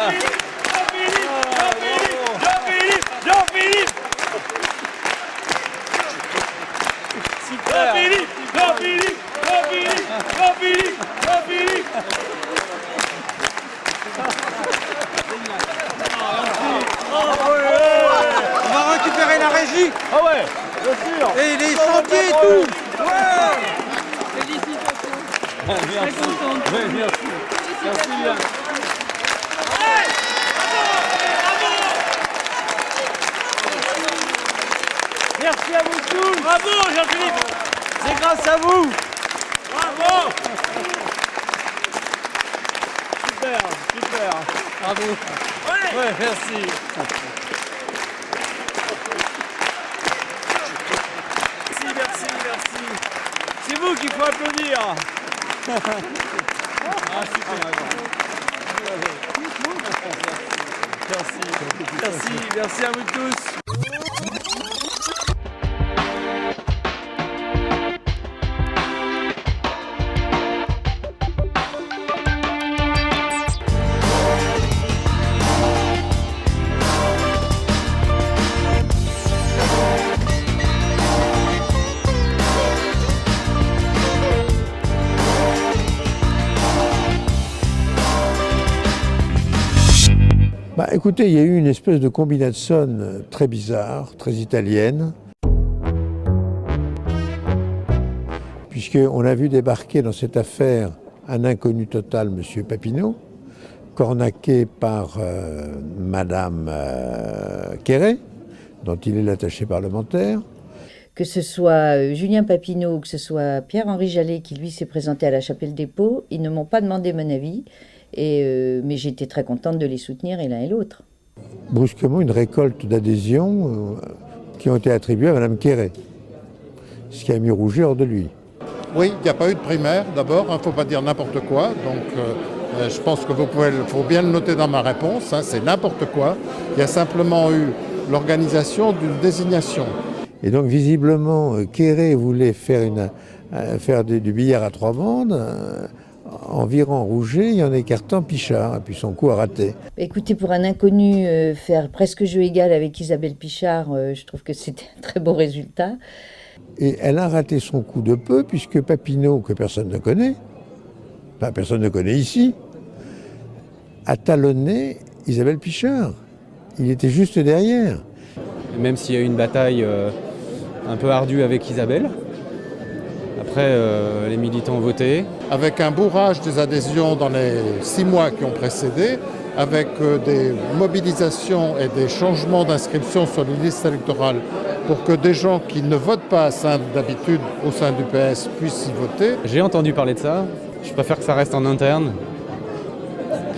On va récupérer la régie. Ah ouais, bien sûr. Et les chantiers et tout. Ouais. Félicitations. Merci. Ouais, merci. Merci bien. Merci à vous tous. Bravo Jean-Philippe. C'est grâce à vous. Bravo. Super, super. Bravo. Ouais, merci. Merci. C'est vous qu'il faut applaudir. Ah, super. Merci à vous tous. Écoutez, il y a eu une espèce de combinaison très bizarre, très italienne, puisqu'on a vu débarquer dans cette affaire un inconnu total, M. Papineau, cornaqué par Mme Quéré, dont il est l'attaché parlementaire. Que ce soit Julien Papineau ou que ce soit Pierre-Henri Jallet qui, lui, s'est présenté à la Chapelle-des-Paux, ils ne m'ont pas demandé mon avis. Mais j'étais très contente de les soutenir et l'un et l'autre. Brusquement, une récolte d'adhésions qui ont été attribuées à Mme Quéré, ce qui a mis Rouget hors de lui. Oui, il n'y a pas eu de primaire d'abord, il ne faut pas dire n'importe quoi. Donc je pense que faut bien le noter dans ma réponse, c'est n'importe quoi. Il y a simplement eu l'organisation d'une désignation. Et donc visiblement, Quéré voulait faire du billard à trois bandes. En virant Rouget et en écartant Pichard, et puis son coup a raté. Écoutez, pour un inconnu, faire presque jeu égal avec Isabelle Pichard, je trouve que c'était un très beau résultat. Et elle a raté son coup de peu, puisque Papineau, que personne ne connaît, enfin personne ne connaît ici, a talonné Isabelle Pichard. Il était juste derrière. Même s'il y a eu une bataille un peu ardue avec Isabelle, après, les militants ont voté. Avec un bourrage des adhésions dans les 6 mois qui ont précédé, avec des mobilisations et des changements d'inscription sur les listes électorales pour que des gens qui ne votent pas d'habitude au sein du PS puissent y voter. J'ai entendu parler de ça. Je préfère que ça reste en interne.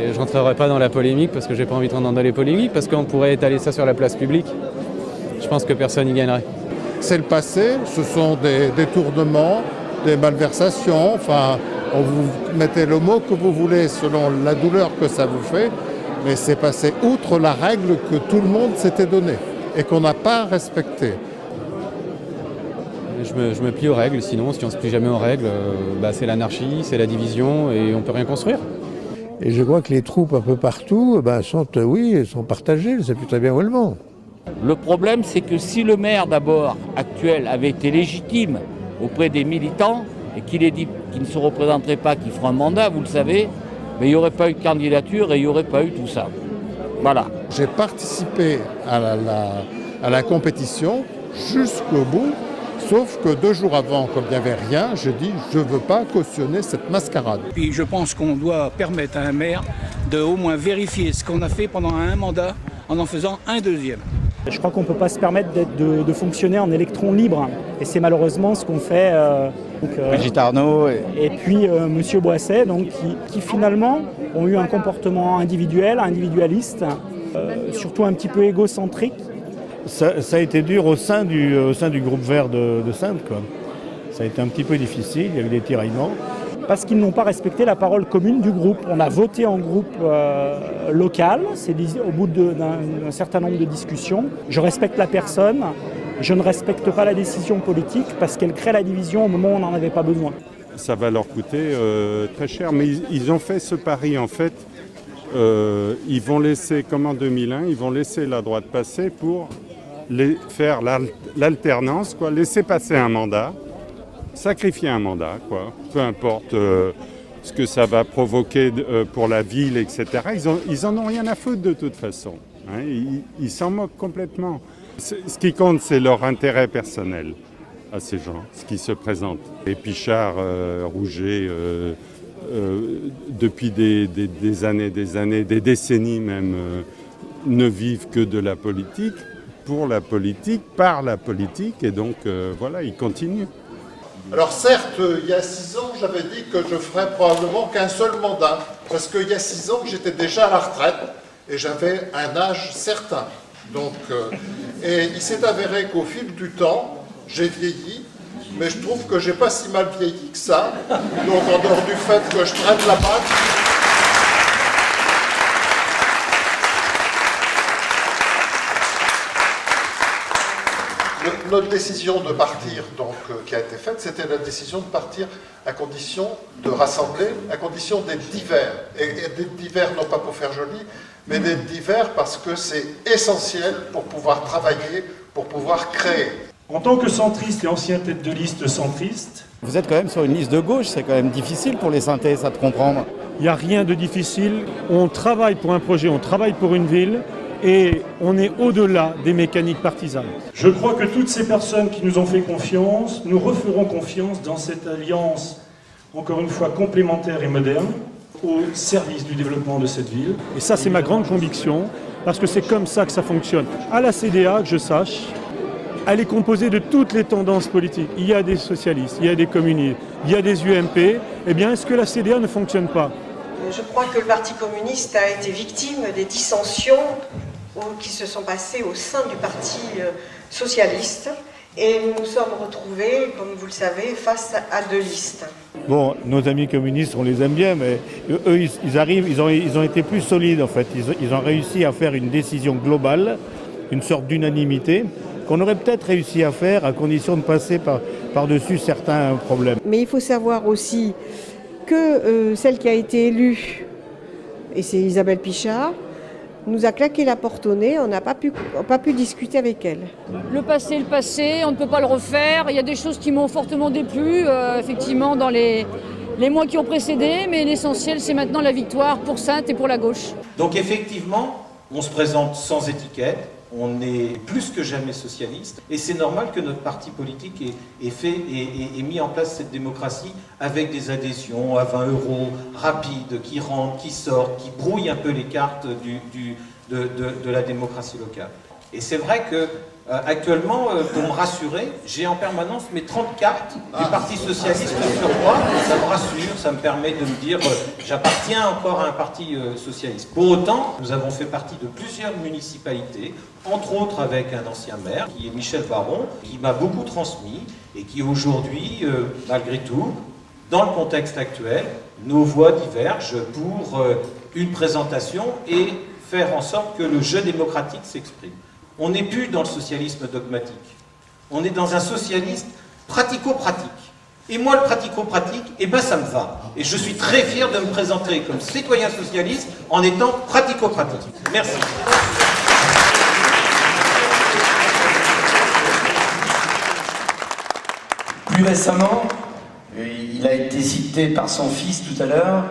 Et je ne rentrerai pas dans la polémique parce que j'ai pas envie de rentrer dans les polémiques, parce qu'on pourrait étaler ça sur la place publique. Je pense que personne n'y gagnerait. C'est le passé, ce sont des détournements, des malversations, enfin, vous mettez le mot que vous voulez selon la douleur que ça vous fait, mais c'est passé outre la règle que tout le monde s'était donnée et qu'on n'a pas respectée. Je me plie aux règles, sinon si on ne se plie jamais aux règles, c'est l'anarchie, c'est la division et on ne peut rien construire. Et je crois que les troupes un peu partout sont partagées, elles ne savent plus très bien où elles vont. Le problème, c'est que si le maire, d'abord, actuel, avait été légitime auprès des militants et qu'il ait dit qu'il ne se représenterait pas, qu'il fera un mandat, vous le savez, mais il n'y aurait pas eu de candidature et il n'y aurait pas eu tout ça. Voilà. J'ai participé à la compétition jusqu'au bout, sauf que 2 jours avant, comme il n'y avait rien, j'ai dit je ne veux pas cautionner cette mascarade. Puis je pense qu'on doit permettre à un maire de au moins vérifier ce qu'on a fait pendant un mandat en faisant un deuxième. Je crois qu'on ne peut pas se permettre de fonctionner en électron libre. Et c'est malheureusement ce qu'on fait. Brigitte Arnaud. Et puis M. Boisset, donc, qui finalement ont eu un comportement individualiste, surtout un petit peu égocentrique. Ça a été dur au sein du groupe vert de Saintes, quoi. Ça a été un petit peu difficile, il y a eu des tiraillements. Parce qu'ils n'ont pas respecté la parole commune du groupe. On a voté en groupe local, c'est au bout d'un certain nombre de discussions. Je respecte la personne, je ne respecte pas la décision politique parce qu'elle crée la division au moment où on n'en avait pas besoin. Ça va leur coûter très cher, mais ils ont fait ce pari en fait Ils vont laisser, comme en 2001, ils vont laisser la droite passer pour faire l'alternance, quoi, laisser passer un mandat, sacrifier un mandat, quoi, peu importe ce que ça va provoquer pour la ville, etc. Ils en ont rien à foutre de toute façon. Hein, ils s'en moquent complètement. Ce qui compte, c'est leur intérêt personnel à ces gens, ce qui se présente. Et Pichard, Rouget, depuis des années, des décennies même, ne vivent que de la politique, pour la politique, par la politique, et donc voilà, ils continuent. Alors certes, il y a 6 ans, j'avais dit que je ferais probablement qu'un seul mandat, parce qu'il y a 6 ans, j'étais déjà à la retraite, et j'avais un âge certain. Donc, et il s'est avéré qu'au fil du temps, j'ai vieilli, mais je trouve que j'ai pas si mal vieilli que ça. Donc en dehors du fait que je traîne la patte, notre décision de partir, donc, qui a été faite, c'était la décision de partir à condition de rassembler, à condition d'être divers. Et d'être divers, non pas pour faire joli, mais d'être divers parce que c'est essentiel pour pouvoir travailler, pour pouvoir créer. En tant que centriste et ancien tête de liste centriste, Vous êtes quand même sur une liste de gauche, c'est quand même difficile pour les synthés, ça de comprendre. il n'y a rien de difficile. On travaille pour un projet, on travaille pour une ville et on est au-delà des mécaniques partisanes. Je crois que toutes ces personnes qui nous ont fait confiance, nous referont confiance dans cette alliance, encore une fois complémentaire et moderne, au service du développement de cette ville. Et ça, c'est ma grande conviction, parce que c'est comme ça que ça fonctionne. À la CDA, que je sache, elle est composée de toutes les tendances politiques. Il y a des socialistes, il y a des communistes, il y a des UMP. Eh bien, est-ce que la CDA ne fonctionne pas ? Je crois que le Parti communiste a été victime des dissensions qui se sont passées au sein du Parti socialiste. Et nous nous sommes retrouvés, comme vous le savez, face à 2 listes. Bon, nos amis communistes, on les aime bien, mais eux, ils arrivent, ils ont été plus solides en fait. Ils ont réussi à faire une décision globale, une sorte d'unanimité, qu'on aurait peut-être réussi à faire à condition de passer par-dessus certains problèmes. Mais il faut savoir aussi que celle qui a été élue, et c'est Isabelle Pichard, nous a claqué la porte au nez, on n'a pas pu discuter avec elle. Le passé, on ne peut pas le refaire. Il y a des choses qui m'ont fortement déplu, effectivement, dans les mois qui ont précédé, mais l'essentiel, c'est maintenant la victoire pour Saintes et pour la gauche. Donc effectivement, on se présente sans étiquette, on est plus que jamais socialiste, et c'est normal que notre parti politique ait mis en place cette démocratie avec des adhésions à 20 € rapides, qui rentrent, qui sortent, qui brouillent un peu les cartes de la démocratie locale. Et c'est vrai que actuellement, pour me rassurer, j'ai en permanence mes 30 cartes du Parti socialiste sur moi. Ça me rassure, ça me permet de me dire j'appartiens encore à un parti socialiste. Pour autant, nous avons fait partie de plusieurs municipalités, entre autres avec un ancien maire, qui est Michel Baron, qui m'a beaucoup transmis et qui aujourd'hui, malgré tout, dans le contexte actuel, nos voix divergent pour une présentation et faire en sorte que le jeu démocratique s'exprime. On n'est plus dans le socialisme dogmatique, on est dans un socialisme pratico-pratique. Et moi, le pratico-pratique, eh ben, ça me va. Et je suis très fier de me présenter comme citoyen socialiste en étant pratico-pratique. Merci. Plus récemment, il a été cité par son fils tout à l'heure,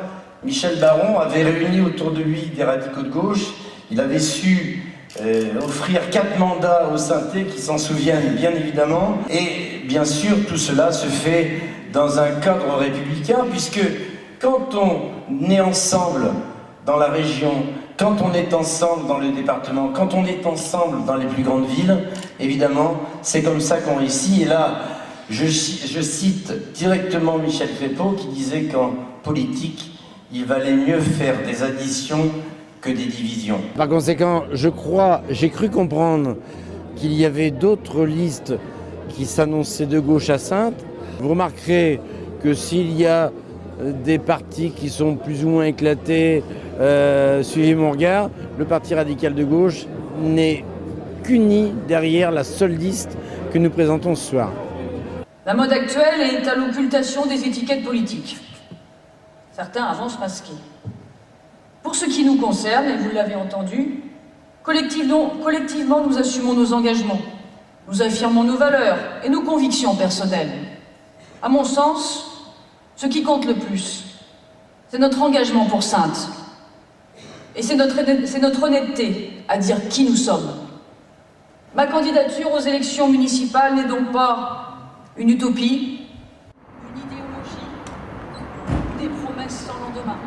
Michel Baron avait réuni autour de lui des radicaux de gauche. Il avait su offrir 4 mandats aux synthés qui s'en souviennent bien évidemment. Et bien sûr, tout cela se fait dans un cadre républicain, puisque quand on est ensemble dans la région, quand on est ensemble dans le département, quand on est ensemble dans les plus grandes villes, évidemment, c'est comme ça qu'on réussit. Et là, je cite directement Michel Crépeau qui disait qu'en politique, il valait mieux faire des additions que des divisions. Par conséquent, j'ai cru comprendre qu'il y avait d'autres listes qui s'annonçaient de gauche à Saintes. Vous remarquerez que s'il y a des partis qui sont plus ou moins éclatés, suivez mon regard, le Parti radical de gauche n'est qu'uni derrière la seule liste que nous présentons ce soir. La mode actuelle est à l'occultation des étiquettes politiques. Certains avancent masqués. Pour ceux ce qui nous concerne, et vous l'avez entendu, collectivement nous assumons nos engagements, nous affirmons nos valeurs et nos convictions personnelles. À mon sens, ce qui compte le plus, c'est notre engagement pour Saintes. Et c'est notre honnêteté à dire qui nous sommes. Ma candidature aux élections municipales n'est donc pas une utopie, une idéologie, des promesses sans lendemain.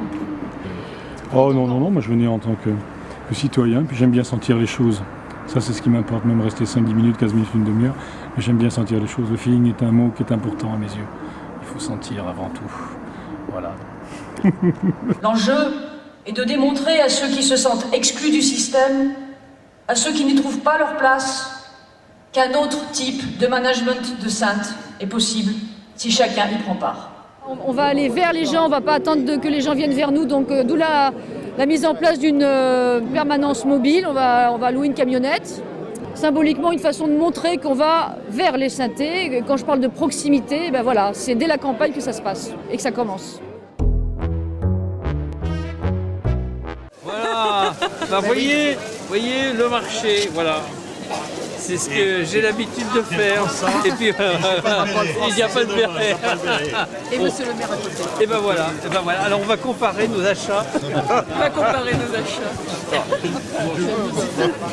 Oh non, moi je venais en tant que citoyen, puis j'aime bien sentir les choses. Ça c'est ce qui m'importe, même rester 5-10 minutes, 15 minutes, une demi-heure, mais j'aime bien sentir les choses. Le feeling est un mot qui est important à mes yeux. Il faut sentir avant tout. Voilà. L'enjeu est de démontrer à ceux qui se sentent exclus du système, à ceux qui n'y trouvent pas leur place, qu'un autre type de management de Saintes est possible si chacun y prend part. On va aller vers les gens, on ne va pas attendre que les gens viennent vers nous, donc d'où la mise en place d'une permanence mobile. On va louer une camionnette. Symboliquement, une façon de montrer qu'on va vers les Saintais. Quand je parle de proximité, ben voilà, c'est dès la campagne que ça se passe et que ça commence. Voilà, bah, voyez le marché, voilà. C'est ce que j'ai l'habitude de faire. Et puis, il n'y a pas de verre. Et monsieur le maire à côté. Et ben voilà. Alors on va comparer nos achats.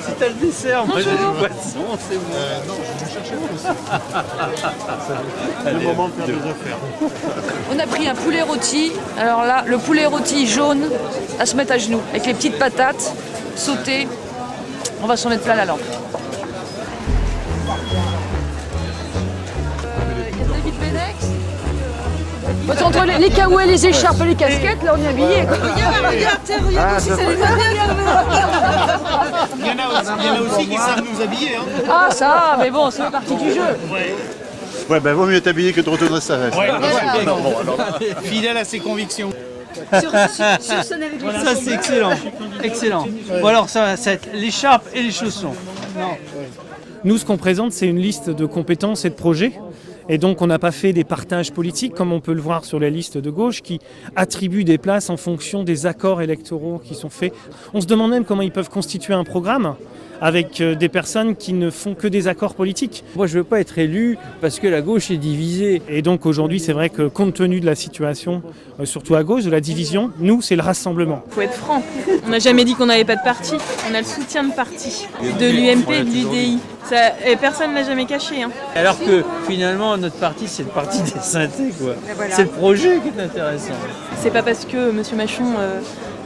Si t'as le dessert, moi j'ai le poisson, c'est bon. Non, je vais chercher le poisson. C'est le moment de faire des affaires. On a pris un poulet rôti. Alors là, le poulet rôti jaune à se mettre à genoux, avec les petites patates sautées. On va s'en mettre plein la lampe. David Benex. Entre les caouets, les écharpes et les casquettes, là on est habillés. Regarde aussi, ça les va bien. Il y en a aussi qui savent nous habiller. Ah ça, mais bon, c'est partie du jeu. Ouais, ben vaut mieux t'habiller que de retourner sa veste. Fidèle à ses convictions. Sur scène avec les Ça c'est excellent. Bon alors ça va être l'écharpe et les chaussons. Nous, ce qu'on présente, c'est une liste de compétences et de projets. Et donc, on n'a pas fait des partages politiques, comme on peut le voir sur la liste de gauche, qui attribuent des places en fonction des accords électoraux qui sont faits. On se demande même comment ils peuvent constituer un programme avec des personnes qui ne font que des accords politiques. Moi je veux pas être élu parce que la gauche est divisée. Et donc aujourd'hui, c'est vrai que compte tenu de la situation, surtout à gauche, de la division, nous, c'est le rassemblement. Il faut être franc. On n'a jamais dit qu'on n'avait pas de parti. On a le soutien de parti, de l'UMP et de l'UDI. Et personne ne l'a jamais caché. Alors que finalement notre parti c'est le parti des Saintais quoi. Voilà. C'est le projet qui est intéressant. C'est pas parce que M. Machon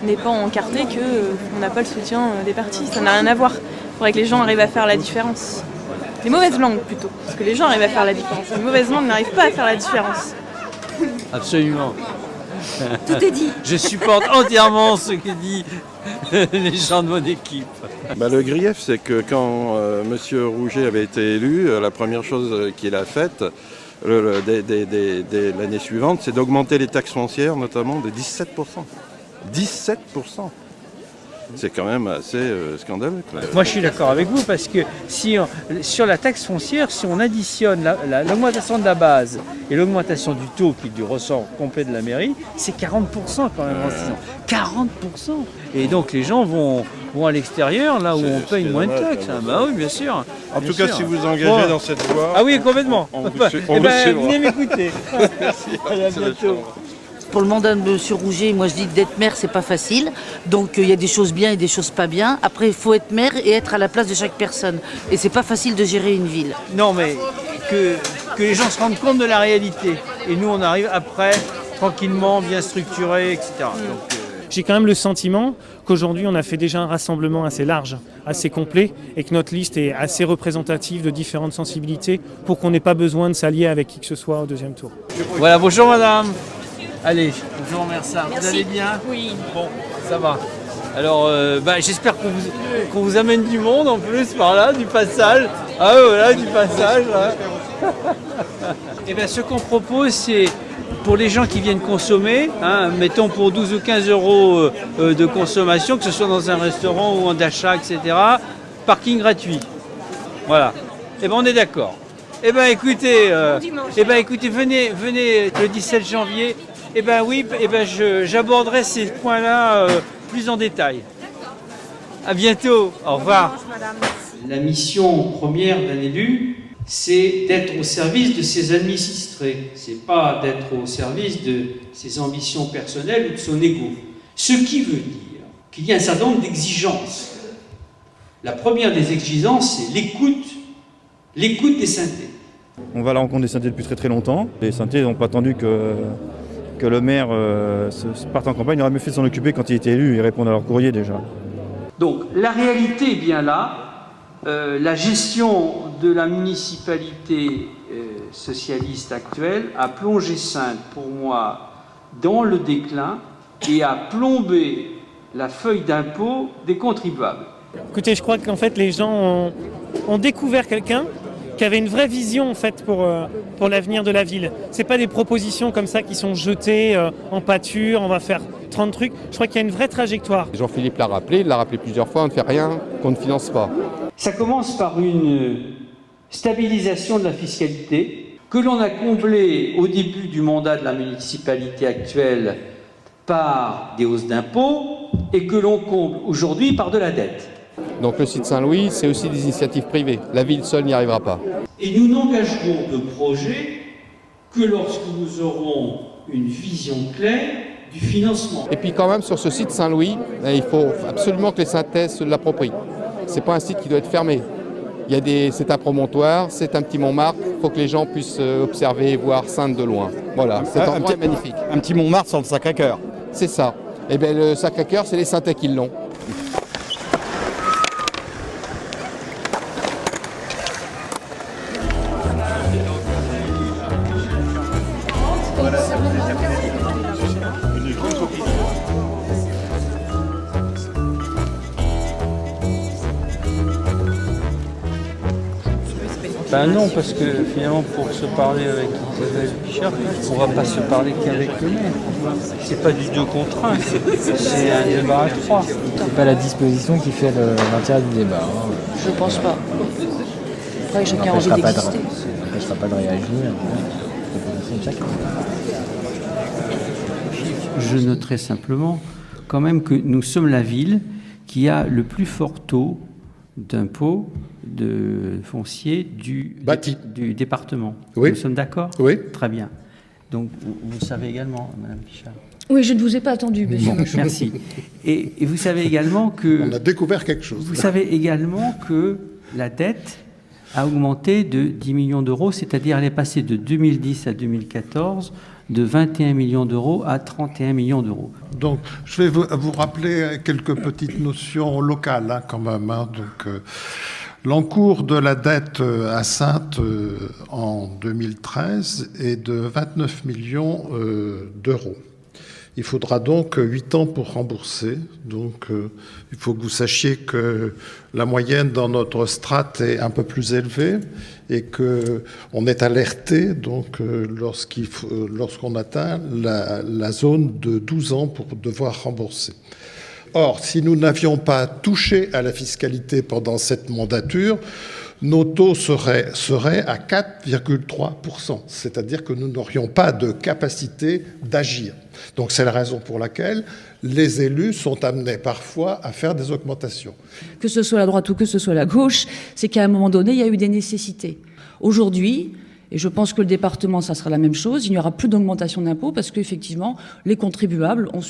n'est pas encarté qu'on n'a pas le soutien des partis. Ça n'a rien à voir. Il faudrait que les gens arrivent à faire la différence. Les mauvaises langues plutôt, parce que les gens arrivent à faire la différence. Les mauvaises langues n'arrivent pas à faire la différence. Absolument. Tout est dit. Je supporte entièrement ce que disent les gens de mon équipe. Le grief, c'est que quand M. Rouget avait été élu, la première chose qu'il a faite dès l'année suivante, c'est d'augmenter les taxes foncières, notamment de 17%. 17%. C'est quand même assez scandaleux. Moi je suis d'accord avec vous parce que sur la taxe foncière, si on additionne l'augmentation de la base et l'augmentation du taux qui est du ressort complet de la mairie, c'est 40% quand même en 6 ans. 40%. Et donc les gens vont à l'extérieur, là où on paye moins de taxes. Bah oui, bien sûr. En tout cas, si vous engagez dans cette voie... Ah oui, complètement. Venez m'écouter. Merci. À bientôt. Pour le mandat de M. Rouget, moi je dis d'être maire, c'est pas facile. Donc il y a des choses bien et des choses pas bien. Après, il faut être maire et être à la place de chaque personne. Et c'est pas facile de gérer une ville. Non, mais que les gens se rendent compte de la réalité. Et nous, on arrive après, tranquillement, bien structuré, etc. Donc, J'ai quand même le sentiment qu'aujourd'hui, on a fait déjà un rassemblement assez large, assez complet, et que notre liste est assez représentative de différentes sensibilités pour qu'on n'ait pas besoin de s'allier avec qui que ce soit au deuxième tour. Voilà, bonjour madame. Allez, je vous remercie. Merci. Vous allez bien? Oui. Bon, ça va. Alors, j'espère qu'on vous amène du monde en plus par là, du passage. Ah voilà, du passage. Là. Et bien, ce qu'on propose, c'est pour les gens qui viennent consommer, mettons pour 12 ou 15 euros de consommation, que ce soit dans un restaurant ou en achat, etc., parking gratuit. Voilà. Et bien, on est d'accord. Eh bien, écoutez, venez le 17 janvier. Eh bien oui, j'aborderai ces points-là plus en détail. À bientôt, au revoir. La mission première d'un élu, c'est d'être au service de ses administrés. C'est pas d'être au service de ses ambitions personnelles ou de son ego. Ce qui veut dire qu'il y a un certain nombre d'exigences. La première des exigences, c'est l'écoute des synthés. On va à la rencontre des synthés depuis très très longtemps. Les synthés n'ont pas attendu que le maire parte en campagne. Il aurait mieux fait de s'en occuper quand il était élu et répondre à leur courrier déjà. Donc la réalité est bien là. La gestion de la municipalité socialiste actuelle a plongé Saintes, pour moi, dans le déclin et a plombé la feuille d'impôt des contribuables. Écoutez, je crois qu'en fait les gens ont découvert quelqu'un qui avait une vraie vision en fait pour l'avenir de la ville. C'est pas des propositions comme ça qui sont jetées en pâture, on va faire 30 trucs. Je crois qu'il y a une vraie trajectoire. Jean-Philippe l'a rappelé, il l'a rappelé plusieurs fois, on ne fait rien qu'on ne finance pas. Ça commence par une stabilisation de la fiscalité que l'on a comblée au début du mandat de la municipalité actuelle par des hausses d'impôts et que l'on comble aujourd'hui par de la dette. Donc le site Saint-Louis, c'est aussi des initiatives privées. La ville seule n'y arrivera pas. Et nous n'engagerons de projet que lorsque nous aurons une vision claire du financement. Et puis quand même, sur ce site Saint-Louis, il faut absolument que les synthèses se l'approprient. Ce n'est pas un site qui doit être fermé. C'est un promontoire, c'est un petit Montmartre, il faut que les gens puissent observer et voir Saintes de loin. Voilà, cet endroit est magnifique. Un petit Montmartre sans le Sacré-Cœur. C'est ça. Et bien le Sacré-Cœur, c'est les synthés qui l'ont. Ben non, parce que finalement, pour se parler avec Isabelle Pichard, on ne va pas se parler qu'avec le maire. C'est pas du 2 contre 1, c'est un débat à 3. C'est pas la disposition qui fait l'intérêt du débat. Je pense pas. Après, chacun a envie d'exister. Ça n'empêchera pas de réagir. Je noterai simplement quand même que nous sommes la ville qui a le plus fort taux d'impôt de foncier du département. Oui. Nous sommes d'accord? Oui. Très bien. Donc, vous savez également, Madame Pichard. Oui, je ne vous ai pas attendu, monsieur. Bon, merci. Et vous savez également que... On a découvert quelque chose. Vous savez également que la dette a augmenté de 10 millions d'euros, c'est-à-dire elle est passée de 2010 à 2014 de 21 millions d'euros à 31 millions d'euros. Donc, je vais vous rappeler quelques petites notions locales, hein, quand même. Hein. Donc, l'encours de la dette à Saintes en 2013 est de 29 millions d'euros. Il faudra donc 8 ans pour rembourser. Donc, il faut que vous sachiez que la moyenne dans notre strate est un peu plus élevée et qu'on est alerté donc, lorsqu'on atteint la zone de 12 ans pour devoir rembourser. Or, si nous n'avions pas touché à la fiscalité pendant cette mandature, nos taux seraient à 4,3%, c'est-à-dire que nous n'aurions pas de capacité d'agir. Donc c'est la raison pour laquelle les élus sont amenés parfois à faire des augmentations. Que ce soit la droite ou que ce soit la gauche, c'est qu'à un moment donné, il y a eu des nécessités. Aujourd'hui, et je pense que le département, ça sera la même chose, il n'y aura plus d'augmentation d'impôts parce qu'effectivement, les contribuables sont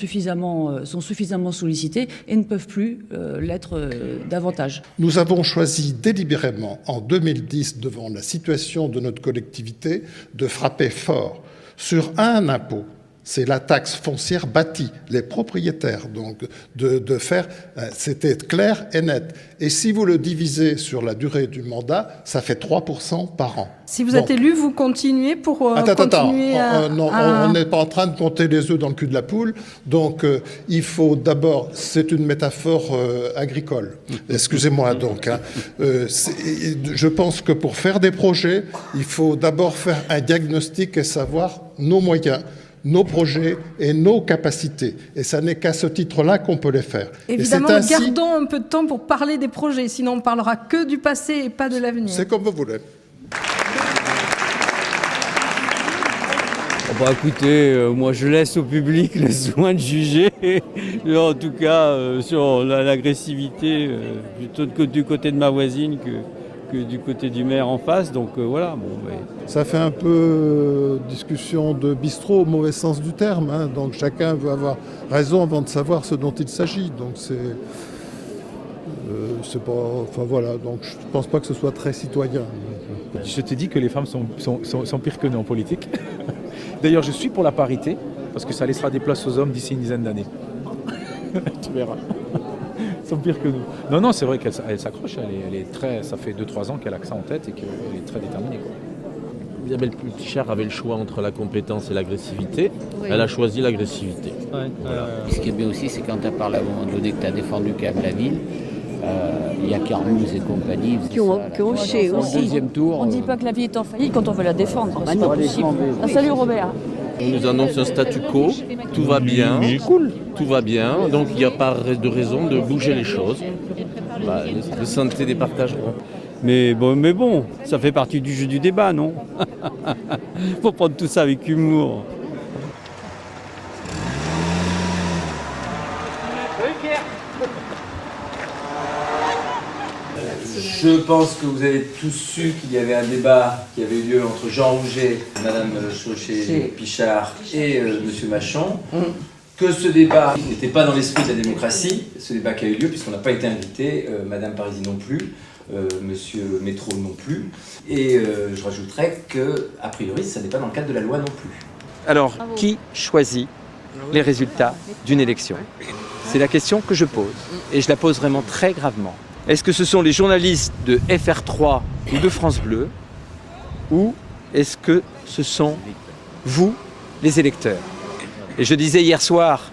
suffisamment sollicités et ne peuvent plus l'être davantage. Nous avons choisi délibérément, en 2010, devant la situation de notre collectivité, de frapper fort sur un impôt. C'est la taxe foncière bâtie, les propriétaires, donc de faire, c'était clair et net. Et si vous le divisez sur la durée du mandat, ça fait 3% par an. Si vous êtes élu, vous continuez pour continuer non, on n'est pas en train de compter les œufs dans le cul de la poule. Donc, il faut d'abord, c'est une métaphore agricole. Excusez-moi donc. Hein. Je pense que pour faire des projets, il faut d'abord faire un diagnostic et savoir nos moyens, nos projets et nos capacités. Et ça n'est qu'à ce titre-là qu'on peut les faire. Évidemment, gardons un peu de temps pour parler des projets, sinon on ne parlera que du passé et pas de l'avenir. C'est comme vous voulez. Bah écoutez, moi je laisse au public le soin de juger. En tout cas, sur l'agressivité, plutôt du côté de ma voisine que du côté du maire en face. Donc voilà. Bon, Ça fait un peu discussion de bistrot au mauvais sens du terme. Hein. Donc chacun veut avoir raison avant de savoir ce dont il s'agit. Donc c'est pas. Enfin voilà. Donc je ne pense pas que ce soit très citoyen. Je te dis que les femmes sont pires que nous en politique. D'ailleurs, je suis pour la parité, parce que ça laissera des places aux hommes d'ici une dizaine d'années. Tu verras. Ils sont pires que nous. Non, c'est vrai qu'elle s'accroche. Elle est très, ça fait 2-3 ans qu'elle a que ça en tête et qu'elle est très déterminée. Quoi. Isabelle Pichard avait le choix entre la compétence et l'agressivité. Oui. Elle a choisi l'agressivité. Ouais. Voilà. Ce qui est bien aussi, c'est quand tu as parlé à un moment donné que tu as défendu quand même la ville. Il y a Carmuse et compagnie. Qui ont hoché aussi. Deuxième tour. On ne dit pas que la ville est en faillite quand on veut la défendre. C'est pas possible. Ah, salut Robert. On nous annonce un statu quo, tout va bien, tout va bien, donc il n'y a pas de raison de bouger les choses. Le santé départageront. Mais bon, ça fait partie du jeu du débat, non? Faut prendre tout ça avec humour. Je pense que vous avez tous su qu'il y avait un débat qui avait eu lieu entre Jean Rouget, Madame Chauché-Pichard et Monsieur Machon. Que ce débat n'était pas dans l'esprit de la démocratie, ce débat qui a eu lieu puisqu'on n'a pas été invité, Madame Parisi non plus, Monsieur Métro non plus. Et je rajouterais que, a priori, ça n'est pas dans le cadre de la loi non plus. Alors, qui choisit les résultats d'une élection? C'est la question que je pose. Et je la pose vraiment très gravement. Est-ce que ce sont les journalistes de FR3 ou de France Bleu? Ou est-ce que ce sont vous, les électeurs? Et je disais hier soir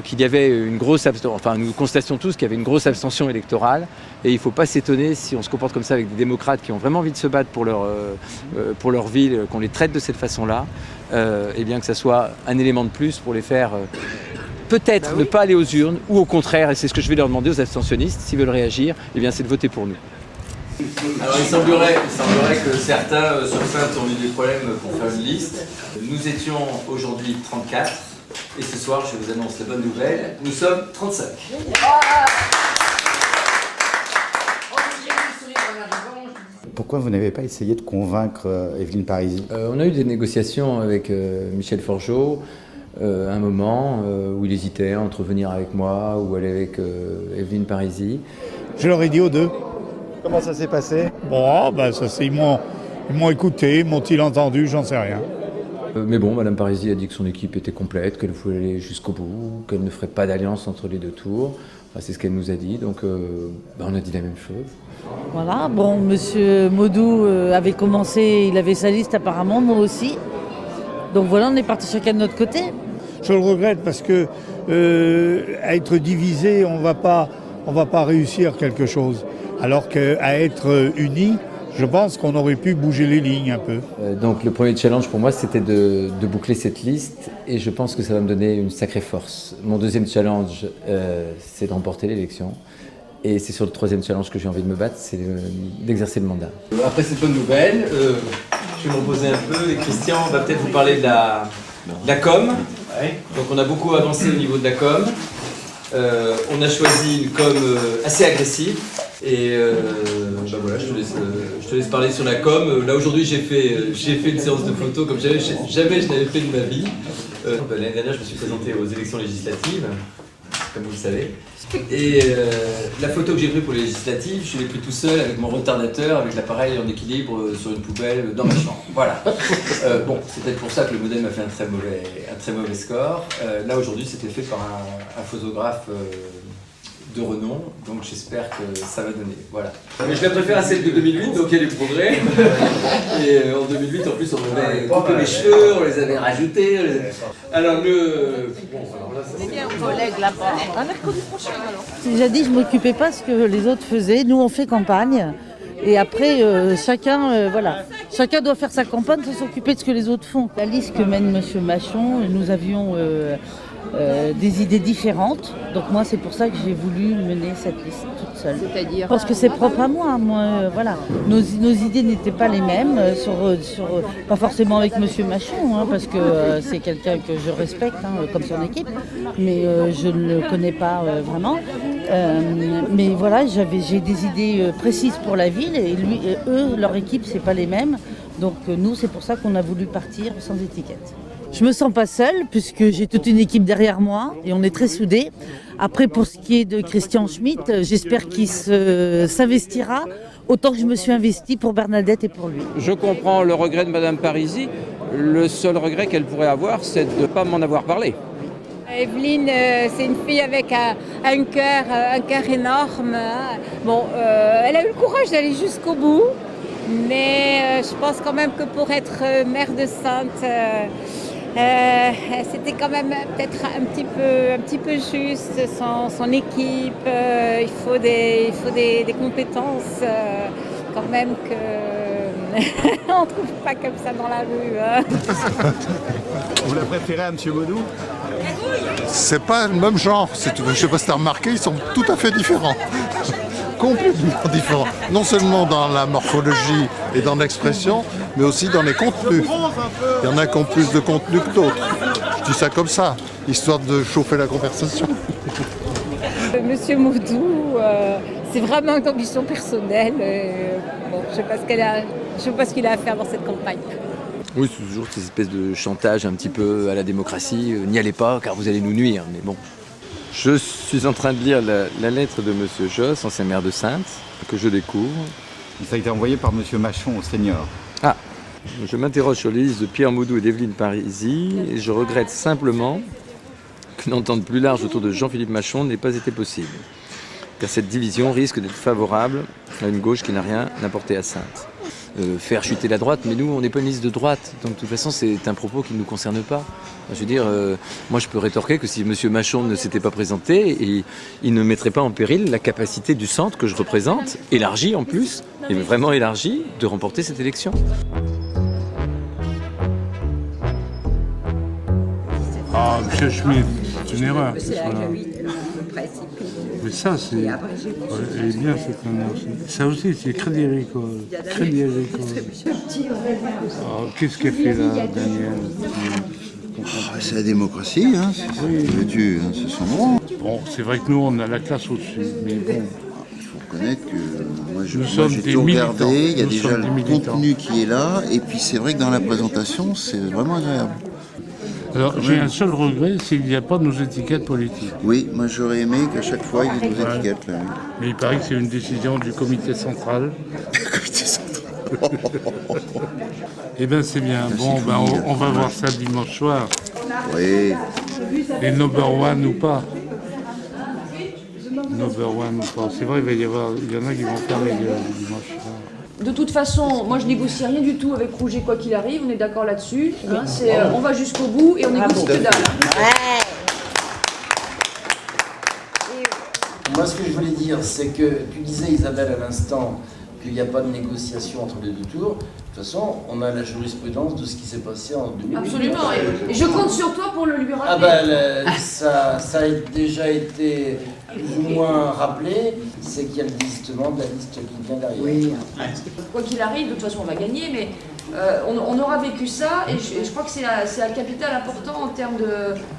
qu'il y avait une grosse abstention, enfin nous constations tous qu'il y avait une grosse abstention électorale. Et il ne faut pas s'étonner si on se comporte comme ça avec des démocrates qui ont vraiment envie de se battre pour leur ville, qu'on les traite de cette façon-là, et bien que ça soit un élément de plus pour les faire peut-être ne pas aller aux urnes, ou au contraire, et c'est ce que je vais leur demander aux abstentionnistes, s'ils veulent réagir, eh bien c'est de voter pour nous. Alors il semblerait que certains sur Saintes ont eu des problèmes pour faire une liste. Nous étions aujourd'hui 34, et ce soir, je vous annonce la bonne nouvelle, nous sommes 35. Pourquoi vous n'avez pas essayé de convaincre Evelyne Parisi? On a eu des négociations avec Michel Forgeot, un moment où il hésitait entre venir avec moi ou aller avec Evelyne Parisi. Je leur ai dit aux deux. Comment ça s'est passé? Bon, ils m'ont écouté, m'ont-ils entendu, j'en sais rien. Mais bon, Madame Parisi a dit que son équipe était complète, qu'elle voulait aller jusqu'au bout, qu'elle ne ferait pas d'alliance entre les deux tours. Enfin, c'est ce qu'elle nous a dit, donc on a dit la même chose. Voilà, bon, Monsieur Modou avait commencé, il avait sa liste apparemment, moi aussi. Donc voilà, on est partis chacun de notre côté. Je le regrette parce que à être divisé, on va pas réussir quelque chose. Alors qu'à être unis, je pense qu'on aurait pu bouger les lignes un peu. Donc le premier challenge pour moi, c'était de boucler cette liste et je pense que ça va me donner une sacrée force. Mon deuxième challenge, c'est de remporter l'élection. Et c'est sur le troisième challenge que j'ai envie de me battre, c'est d'exercer le mandat. Après cette bonne nouvelle, je vais me reposer un peu et Christian va peut-être vous parler de la com. Donc on a beaucoup avancé au niveau de la com. On a choisi une com assez agressive. Et voilà, je te laisse parler sur la com. Là aujourd'hui j'ai fait une séance de photos comme jamais je n'avais fait de ma vie. L'année dernière je me suis présenté aux élections législatives, comme vous le savez. Et la photo que j'ai prise pour les législatives, je l'ai prise tout seul avec mon retardateur, avec l'appareil en équilibre sur une poubelle dans ma chambre. Voilà. Bon, c'est peut-être pour ça que le modèle m'a fait un très mauvais score. Là aujourd'hui c'était fait par un photographe de renom, donc j'espère que ça va donner. Voilà. Mais je la préfère à celle de 2008, donc il y a du progrès. Et en 2008, en plus, on avait coupé les cheveux, on les avait rajoutés. Alors le... Bon, alors là, ça c'est bien, collègue là-bas. Un mercredi prochain, alors. J'ai déjà dit, je ne m'occupais pas de ce que les autres faisaient. Nous, on fait campagne. Et après, chacun doit faire sa campagne sans s'occuper de ce que les autres font. La liste que mène M. Machon, nous avions des idées différentes. Donc moi, c'est pour ça que j'ai voulu mener cette liste toute seule. C'est-à-dire parce que c'est propre à moi. Voilà. Nos idées n'étaient pas les mêmes, pas forcément avec Monsieur Machon, parce que c'est quelqu'un que je respecte, comme son équipe, mais je ne le connais pas vraiment. Mais voilà, j'ai des idées précises pour la ville, et eux, leur équipe, c'est pas les mêmes. Donc nous, c'est pour ça qu'on a voulu partir sans étiquette. Je me sens pas seule puisque j'ai toute une équipe derrière moi et on est très soudés. Après, pour ce qui est de Christian Schmitt, j'espère qu'il s'investira autant que je me suis investie pour Bernadette et pour lui. Je comprends le regret de Madame Parisi. Le seul regret qu'elle pourrait avoir, c'est de ne pas m'en avoir parlé. Evelyne, c'est une fille avec un cœur énorme. Bon, elle a eu le courage d'aller jusqu'au bout, mais je pense quand même que pour être maire de Saintes, c'était quand même peut-être un petit peu juste son équipe. Il faut des compétences quand même que on trouve pas comme ça dans la rue. Vous la préférez à M. Baudou? C'est pas le même genre, je sais pas si tu as remarqué, ils sont tout à fait différents. Complètement différents. Non seulement dans la morphologie et dans l'expression, mais aussi dans les contenus. Il y en a qui ont plus de contenu que d'autres. Je dis ça comme ça, histoire de chauffer la conversation. Monsieur Baudou, c'est vraiment une ambition personnelle. Bon, je sais pas ce qu'il a à faire dans cette campagne. Oui, c'est toujours ces espèces de chantage un petit peu à la démocratie. N'y allez pas car vous allez nous nuire, mais bon. Je suis en train de lire la lettre de Monsieur Josse, ancien maire de Saintes, que je découvre. Ça a été envoyé par Monsieur Machon au senior. Ah, je m'interroge sur les listes de Pierre Maudou et d'Evelyne Parisi et je regrette simplement qu'une entente plus large autour de Jean-Philippe Machon n'ait pas été possible. Car cette division risque d'être favorable à une gauche qui n'a rien apporté à Saintes. Faire chuter la droite, mais nous, on n'est pas une liste de droite. Donc, de toute façon, c'est un propos qui ne nous concerne pas. Je veux dire, moi, je peux rétorquer que si M. Machon ne s'était pas présenté, il ne mettrait pas en péril la capacité du centre que je représente, élargie en plus, et vraiment élargie, de remporter cette élection. Ah, M. Schmitt, c'est une erreur. Mais ça, c'est... Elle est bien, cette nana aussi. Ça aussi, c'est Crédit Agricole. Crédit Agricole. Qu'est-ce qu'elle fait là, Daniel? C'est la démocratie, hein. C'est son droit. Bon, c'est vrai que nous, on a la classe au-dessus, mais bon... Il faut reconnaître que moi, j'ai tout regardé, il y a déjà le contenu qui est là, et puis c'est vrai que dans la présentation, c'est vraiment agréable. Alors, j'ai un seul regret, c'est qu'il n'y a pas de nos étiquettes politiques. Oui, moi j'aurais aimé qu'à chaque fois il y ait nos étiquettes là. Oui. Mais il paraît que c'est une décision du comité central. Comité central. Eh bien c'est bien. Bon, ben, on va voir ça dimanche soir. Oui. Les number one ou pas. Number one ou pas. C'est vrai, il y en a qui vont faire les gueules dimanche soir. De toute façon, moi je négocie rien du tout avec Rouget quoi qu'il arrive, on est d'accord là-dessus. On va jusqu'au bout et on négocie que dalle. Moi ce que je voulais dire, c'est que tu disais Isabelle à l'instant qu'il n'y a pas de négociation entre les deux tours. De toute façon, on a la jurisprudence de ce qui s'est passé en 2008. Absolument, et je compte sur toi pour le lui rappeler. Ah ben, ça a déjà été plus ou moins rappelé, c'est qu'il y a le désistement de la liste qui vient derrière. Oui. Quoi qu'il arrive, de toute façon on va gagner, mais on aura vécu ça, et je crois que c'est un capital important en termes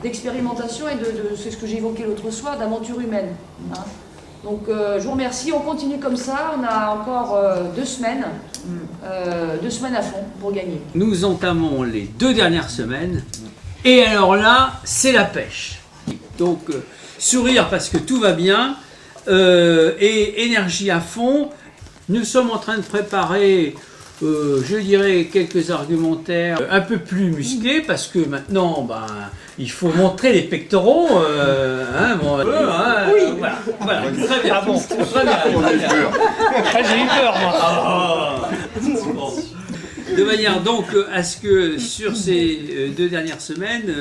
d'expérimentation et c'est ce que j'ai évoqué l'autre soir, d'aventure humaine. Hein. Donc je vous remercie, on continue comme ça, on a encore 2 semaines, 2 semaines à fond pour gagner. Nous entamons les 2 dernières semaines, et alors là, c'est la pêche. Donc sourire parce que tout va bien, et énergie à fond. Nous sommes en train de préparer, je dirais, quelques argumentaires un peu plus musclés, parce que maintenant, il faut montrer les pectoraux. Oui. Voilà. Très bien. Ah bon, très bien. J'ai eu peur, moi. De manière donc à ce que sur ces 2 dernières semaines,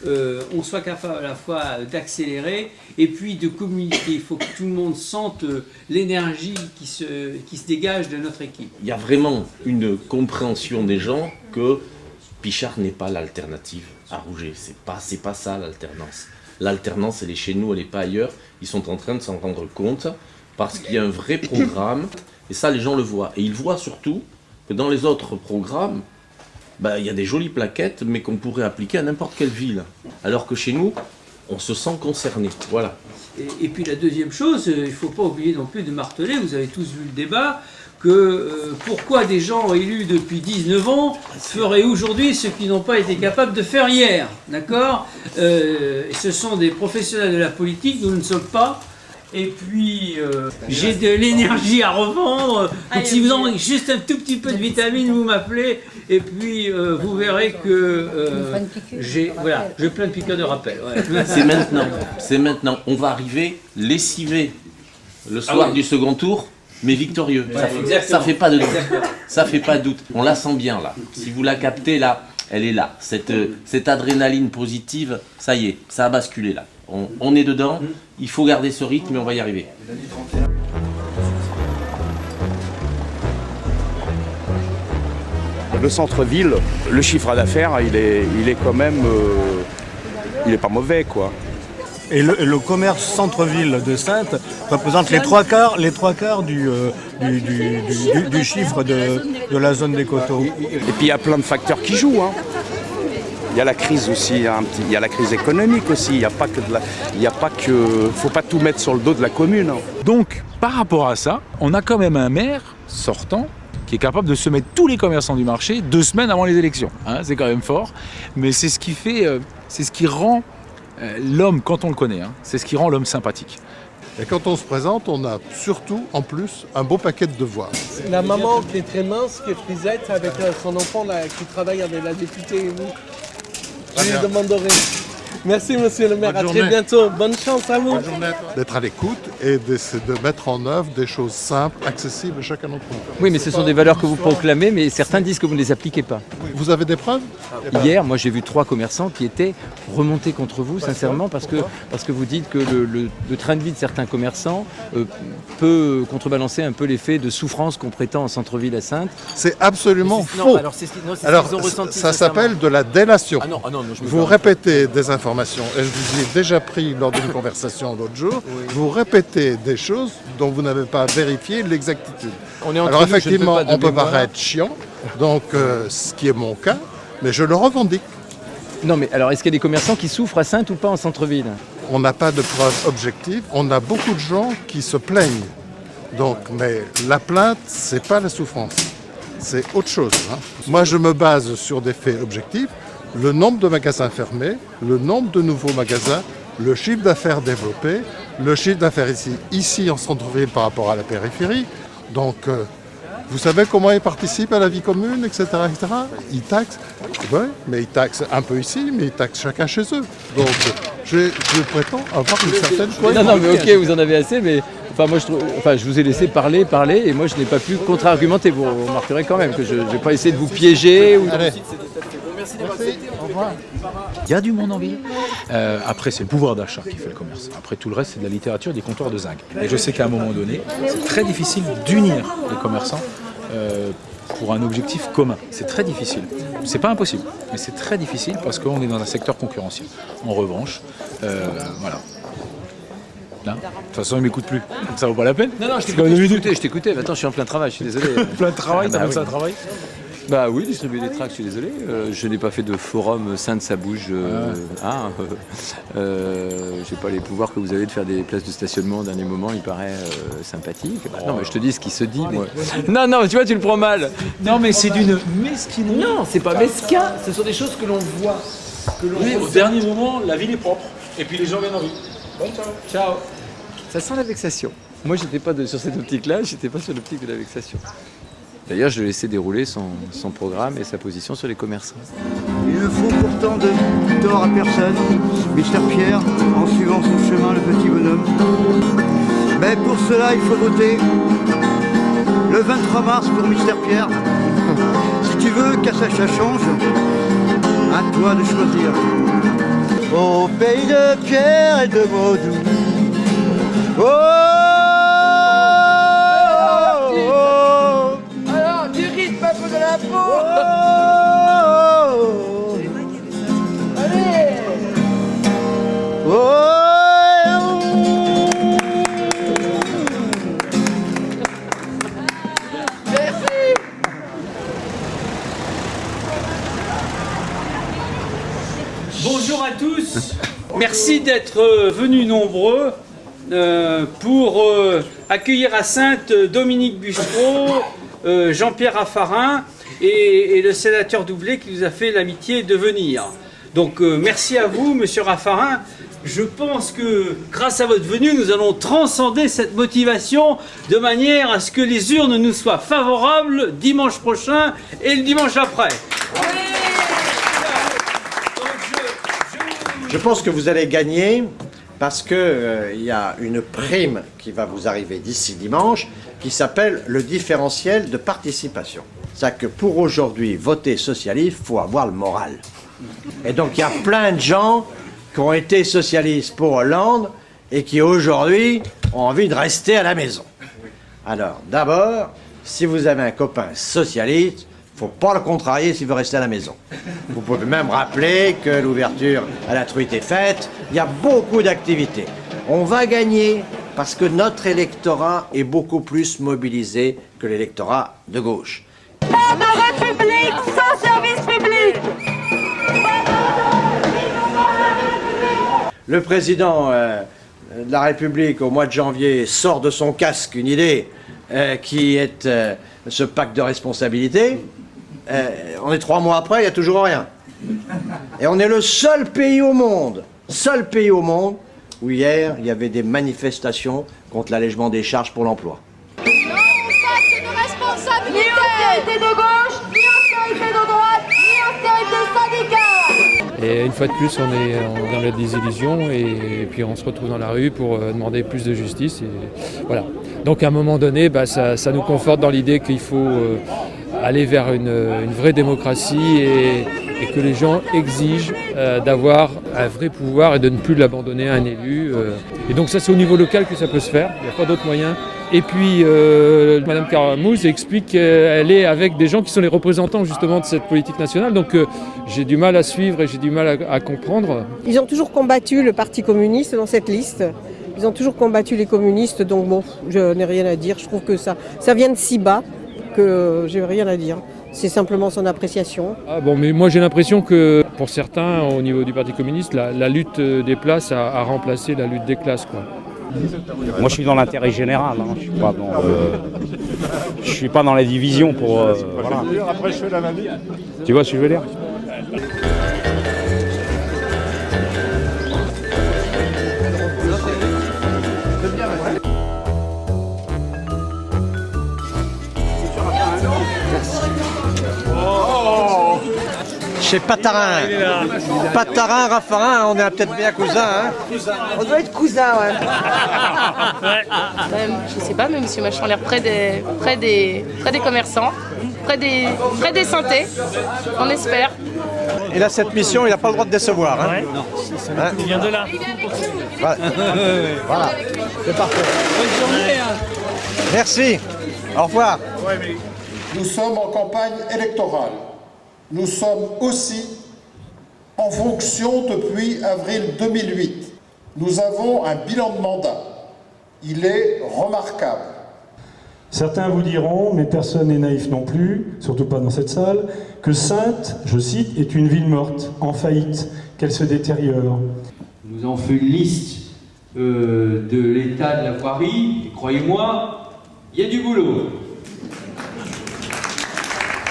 on soit capable à la fois d'accélérer et puis de communiquer. Il faut que tout le monde sente l'énergie qui se dégage de notre équipe. Il y a vraiment une compréhension des gens que Pichard n'est pas l'alternative. à Rouget. C'est pas ça l'alternance. L'alternance, elle est chez nous, elle n'est pas ailleurs. Ils sont en train de s'en rendre compte parce qu'il y a un vrai programme. Et ça, les gens le voient. Et ils voient surtout que dans les autres programmes, il y a des jolies plaquettes, mais qu'on pourrait appliquer à n'importe quelle ville. Alors que chez nous, on se sent concerné. Voilà. Et puis la deuxième chose, il ne faut pas oublier non plus de marteler, vous avez tous vu le débat, que pourquoi des gens élus depuis 19 ans feraient aujourd'hui ce qu'ils n'ont pas été capables de faire hier. D'accord ? Ce sont des professionnels de la politique, nous ne sommes pas. Et puis, j'ai de l'énergie à revendre. Donc, si vous en avez juste un tout petit peu de vitamines, vous m'appelez. Et puis, vous verrez que j'ai plein de piqûres de rappel. Ouais. C'est maintenant. On va arriver lessivé le soir du second tour, mais victorieux. Ça fait pas de doute. Ça fait pas de doute. On la sent bien là. Si vous la captez là, elle est là. Cette adrénaline positive, ça y est, ça a basculé là. On est dedans, il faut garder ce rythme et on va y arriver. Le centre-ville, le chiffre d'affaires, il est quand même... il n'est pas mauvais, quoi. Et le commerce centre-ville de Saintes représente les trois quarts du chiffre de la zone des coteaux. Et puis il y a plein de facteurs qui jouent, hein. Il y a la crise aussi, il y a la crise économique aussi, il faut pas tout mettre sur le dos de la commune. Donc, par rapport à ça, on a quand même un maire sortant qui est capable de se mettre tous les commerçants du marché 2 semaines avant les élections. Hein, c'est quand même fort, mais c'est ce qui fait, c'est ce qui rend l'homme, quand on le connaît, hein, c'est ce qui rend l'homme sympathique. Et quand on se présente, on a surtout, en plus, un beau paquet de devoirs. La maman qui est très mince, qui est frisette, avec son enfant là, qui travaille avec la députée et vous. Je lui demanderai. Merci monsieur le maire, à très bientôt. Bonne chance à vous. Bonne journée à toi. D'être à l'écoute et de mettre en œuvre des choses simples, accessibles à chacun d'entre nous. Oui, mais ce sont des valeurs que vous proclamez, mais certains disent que vous ne les appliquez pas. Vous avez des preuves ? Hier, moi j'ai vu 3 commerçants qui étaient remontés contre vous, sincèrement, parce que vous dites que le train de vie de certains commerçants peut contrebalancer un peu l'effet de souffrance qu'on prétend en centre-ville à Saintes. C'est absolument faux. Alors, ça s'appelle de la délation. Vous répétez des informations, et je vous ai déjà pris lors d'une conversation l'autre jour, vous répétez des choses dont vous n'avez pas vérifié l'exactitude. Alors effectivement, on peut paraître chiant, donc ce qui est mon cas, mais je le revendique. Non mais alors, est-ce qu'il y a des commerçants qui souffrent à Saintes ou pas en centre-ville ? On n'a pas de preuves objectives, on a beaucoup de gens qui se plaignent. Donc, mais la plainte, c'est pas la souffrance, c'est autre chose. Hein. Moi, je me base sur des faits objectifs. Le nombre de magasins fermés, le nombre de nouveaux magasins, le chiffre d'affaires développé, le chiffre d'affaires ici en centre-ville par rapport à la périphérie. Donc, vous savez comment ils participent à la vie commune, etc. etc. Ils taxent, oui, mais ils taxent un peu ici, mais ils taxent chacun chez eux. Donc, je prétends avoir une certaine cohérence. Non, mais ok, vous en avez assez, mais je vous ai laissé parler, et moi je n'ai pas pu contre-argumenter. Vous remarquerez quand même que je ne vais pas essayer de vous piéger. Allez. Merci d'avoir accepté. Au revoir. Il y a du monde en ville. Après, c'est le pouvoir d'achat qui fait le commerce. Après, tout le reste, c'est de la littérature, des comptoirs de zinc. Et je sais qu'à un moment donné, c'est très difficile d'unir les commerçants pour un objectif commun. C'est très difficile. C'est pas impossible, mais c'est très difficile parce qu'on est dans un secteur concurrentiel. En revanche, voilà. Là, de toute façon, il ne m'écoute plus. Ça vaut pas la peine. Non, je t'écoutais. Attends, je suis en plein travail, je suis désolé. Plein de travail, t'as fait ça à travail ? Bah oui, distribuer des tracts, je suis désolé. Je n'ai pas fait de forum Saintes, ça bouge. J'ai pas les pouvoirs que vous avez de faire des places de stationnement au dernier moment, il paraît sympathique. Non, mais je te dis ce qui se dit, moi. Non, tu vois, tu le prends mal. Non, mais c'est d'une mesquinerie. Non, c'est pas mesquin, ce sont des choses que l'on voit. Oui, au dernier moment, la ville est propre. Et puis les gens viennent en ville. Bon, ciao. Ça sent la vexation. Moi, j'étais pas sur cette optique-là, j'étais pas sur l'optique de la vexation. D'ailleurs, je laissais dérouler son programme et sa position sur les commerçants. Il ne faut pourtant de tort à personne, Mister Pierre, en suivant son chemin, le petit bonhomme. Mais pour cela, il faut voter le 23 mars pour Mister Pierre. Si tu veux qu'à ça change, à toi de choisir. Au pays de Pierre et de Maudou. Merci d'être venus nombreux pour accueillir à Saintes Dominique Bussereau, Jean-Pierre Raffarin et le sénateur Doublet qui nous a fait l'amitié de venir. Donc merci à vous, monsieur Raffarin. Je pense que grâce à votre venue, nous allons transcender cette motivation de manière à ce que les urnes nous soient favorables dimanche prochain et le dimanche après. Je pense que vous allez gagner parce que y a une prime qui va vous arriver d'ici dimanche qui s'appelle le différentiel de participation. C'est-à-dire que pour aujourd'hui, voter socialiste, il faut avoir le moral. Et donc il y a plein de gens qui ont été socialistes pour Hollande et qui aujourd'hui ont envie de rester à la maison. Alors d'abord, si vous avez un copain socialiste, il ne faut pas le contrarier s'il veut rester à la maison. Vous pouvez même rappeler que l'ouverture à la truite est faite. Il y a beaucoup d'activités. On va gagner parce que notre électorat est beaucoup plus mobilisé que l'électorat de gauche. Pas de République sans service public. Le président de la République, au mois de janvier, sort de son casque une idée qui est ce pacte de responsabilité. On est 3 mois après, il n'y a toujours rien. Et on est le seul pays au monde où hier, il y avait des manifestations contre l'allègement des charges pour l'emploi. Ni austérité de gauche, ni austérité de droite, ni austérité syndicale. Et une fois de plus, on est dans la désillusion et puis on se retrouve dans la rue pour demander plus de justice. Et voilà. Donc à un moment donné, ça nous conforte dans l'idée qu'il faut aller vers une vraie démocratie et que les gens exigent d'avoir un vrai pouvoir et de ne plus l'abandonner à un élu. Et donc ça, c'est au niveau local que ça peut se faire, il n'y a pas d'autre moyen. Et puis Madame Caramouze explique qu'elle est avec des gens qui sont les représentants justement de cette politique nationale, donc j'ai du mal à suivre et j'ai du mal à comprendre. Ils ont toujours combattu le Parti communiste dans cette liste. Ils ont toujours combattu les communistes, donc bon, je n'ai rien à dire. Je trouve que ça vient de si bas que j'ai rien à dire. C'est simplement son appréciation. Ah bon, mais moi j'ai l'impression que pour certains, au niveau du Parti communiste, la lutte des places a remplacé la lutte des classes, quoi. Moi je suis dans l'intérêt général, hein. Je suis pas dans la division pour... voilà. Après je fais la manip. Tu vois ce que je veux dire? Chez Patarin. Patarin, Raffarin, on est peut-être bien cousins. Hein. On doit être cousins, ouais. Je sais pas, mais M. Macron a l'air près des commerçants, près des synthés, on espère. Il a cette mission, il n'a pas le droit de décevoir. Hein. Ouais. Hein. Il vient de là. Voilà, voilà. C'est parfait. Bonne journée. Merci. Au revoir. Nous sommes en campagne électorale. Nous sommes aussi en fonction depuis avril 2008. Nous avons un bilan de mandat. Il est remarquable. Certains vous diront, mais personne n'est naïf non plus, surtout pas dans cette salle, que Saintes, je cite, est une ville morte, en faillite, qu'elle se détériore. Nous avons fait une liste de l'état de la voirie, et croyez-moi, il y a du boulot.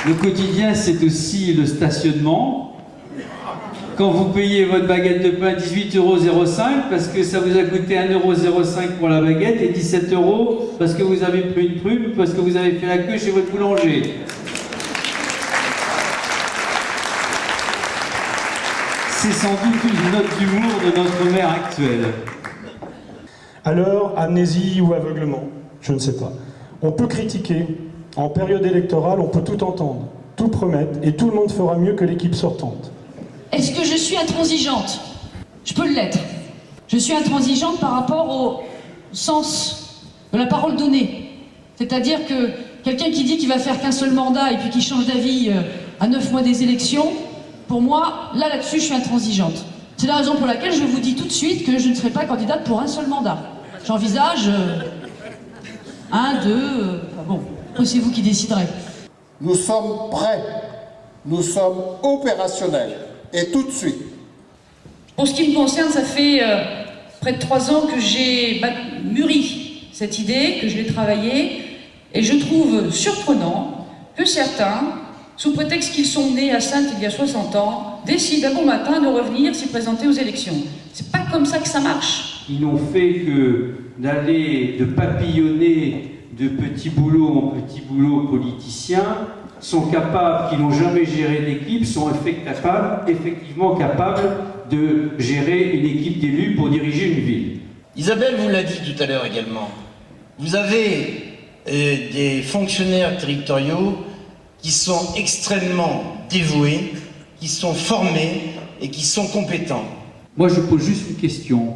Le quotidien, c'est aussi le stationnement. Quand vous payez votre baguette de pain 18,05 € parce que ça vous a coûté 1,05 € pour la baguette et 17 € parce que vous avez pris une prune, parce que vous avez fait la queue chez votre boulanger. C'est sans doute une note d'humour de notre maire actuel. Alors, amnésie ou aveuglement, je ne sais pas. On peut critiquer. En période électorale, on peut tout entendre, tout promettre, et tout le monde fera mieux que l'équipe sortante. Est-ce que je suis intransigeante? Je peux l'être. Je suis intransigeante par rapport au sens de la parole donnée. C'est-à-dire que quelqu'un qui dit qu'il va faire qu'un seul mandat et puis qui change d'avis à 9 mois des élections, pour moi, là-dessus, je suis intransigeante. C'est la raison pour laquelle je vous dis tout de suite que je ne serai pas candidate pour un seul mandat. J'envisage 1, 2, bon. C'est vous qui déciderez. Nous sommes prêts, nous sommes opérationnels, et tout de suite. Pour ce qui me concerne, ça fait près de 3 ans que j'ai mûri cette idée, que je l'ai travaillée, et je trouve surprenant que certains, sous prétexte qu'ils sont nés à Saintes il y a 60 ans, décident un bon matin de revenir s'y présenter aux élections. C'est pas comme ça que ça marche. Ils n'ont fait que d'aller, de papillonner de petits boulots en petits boulots politiciens, sont capables, qui n'ont jamais géré d'équipe, sont effectivement capables de gérer une équipe d'élus pour diriger une ville. Isabelle vous l'a dit tout à l'heure également. Vous avez des fonctionnaires territoriaux qui sont extrêmement dévoués, qui sont formés et qui sont compétents. Moi, je pose juste une question.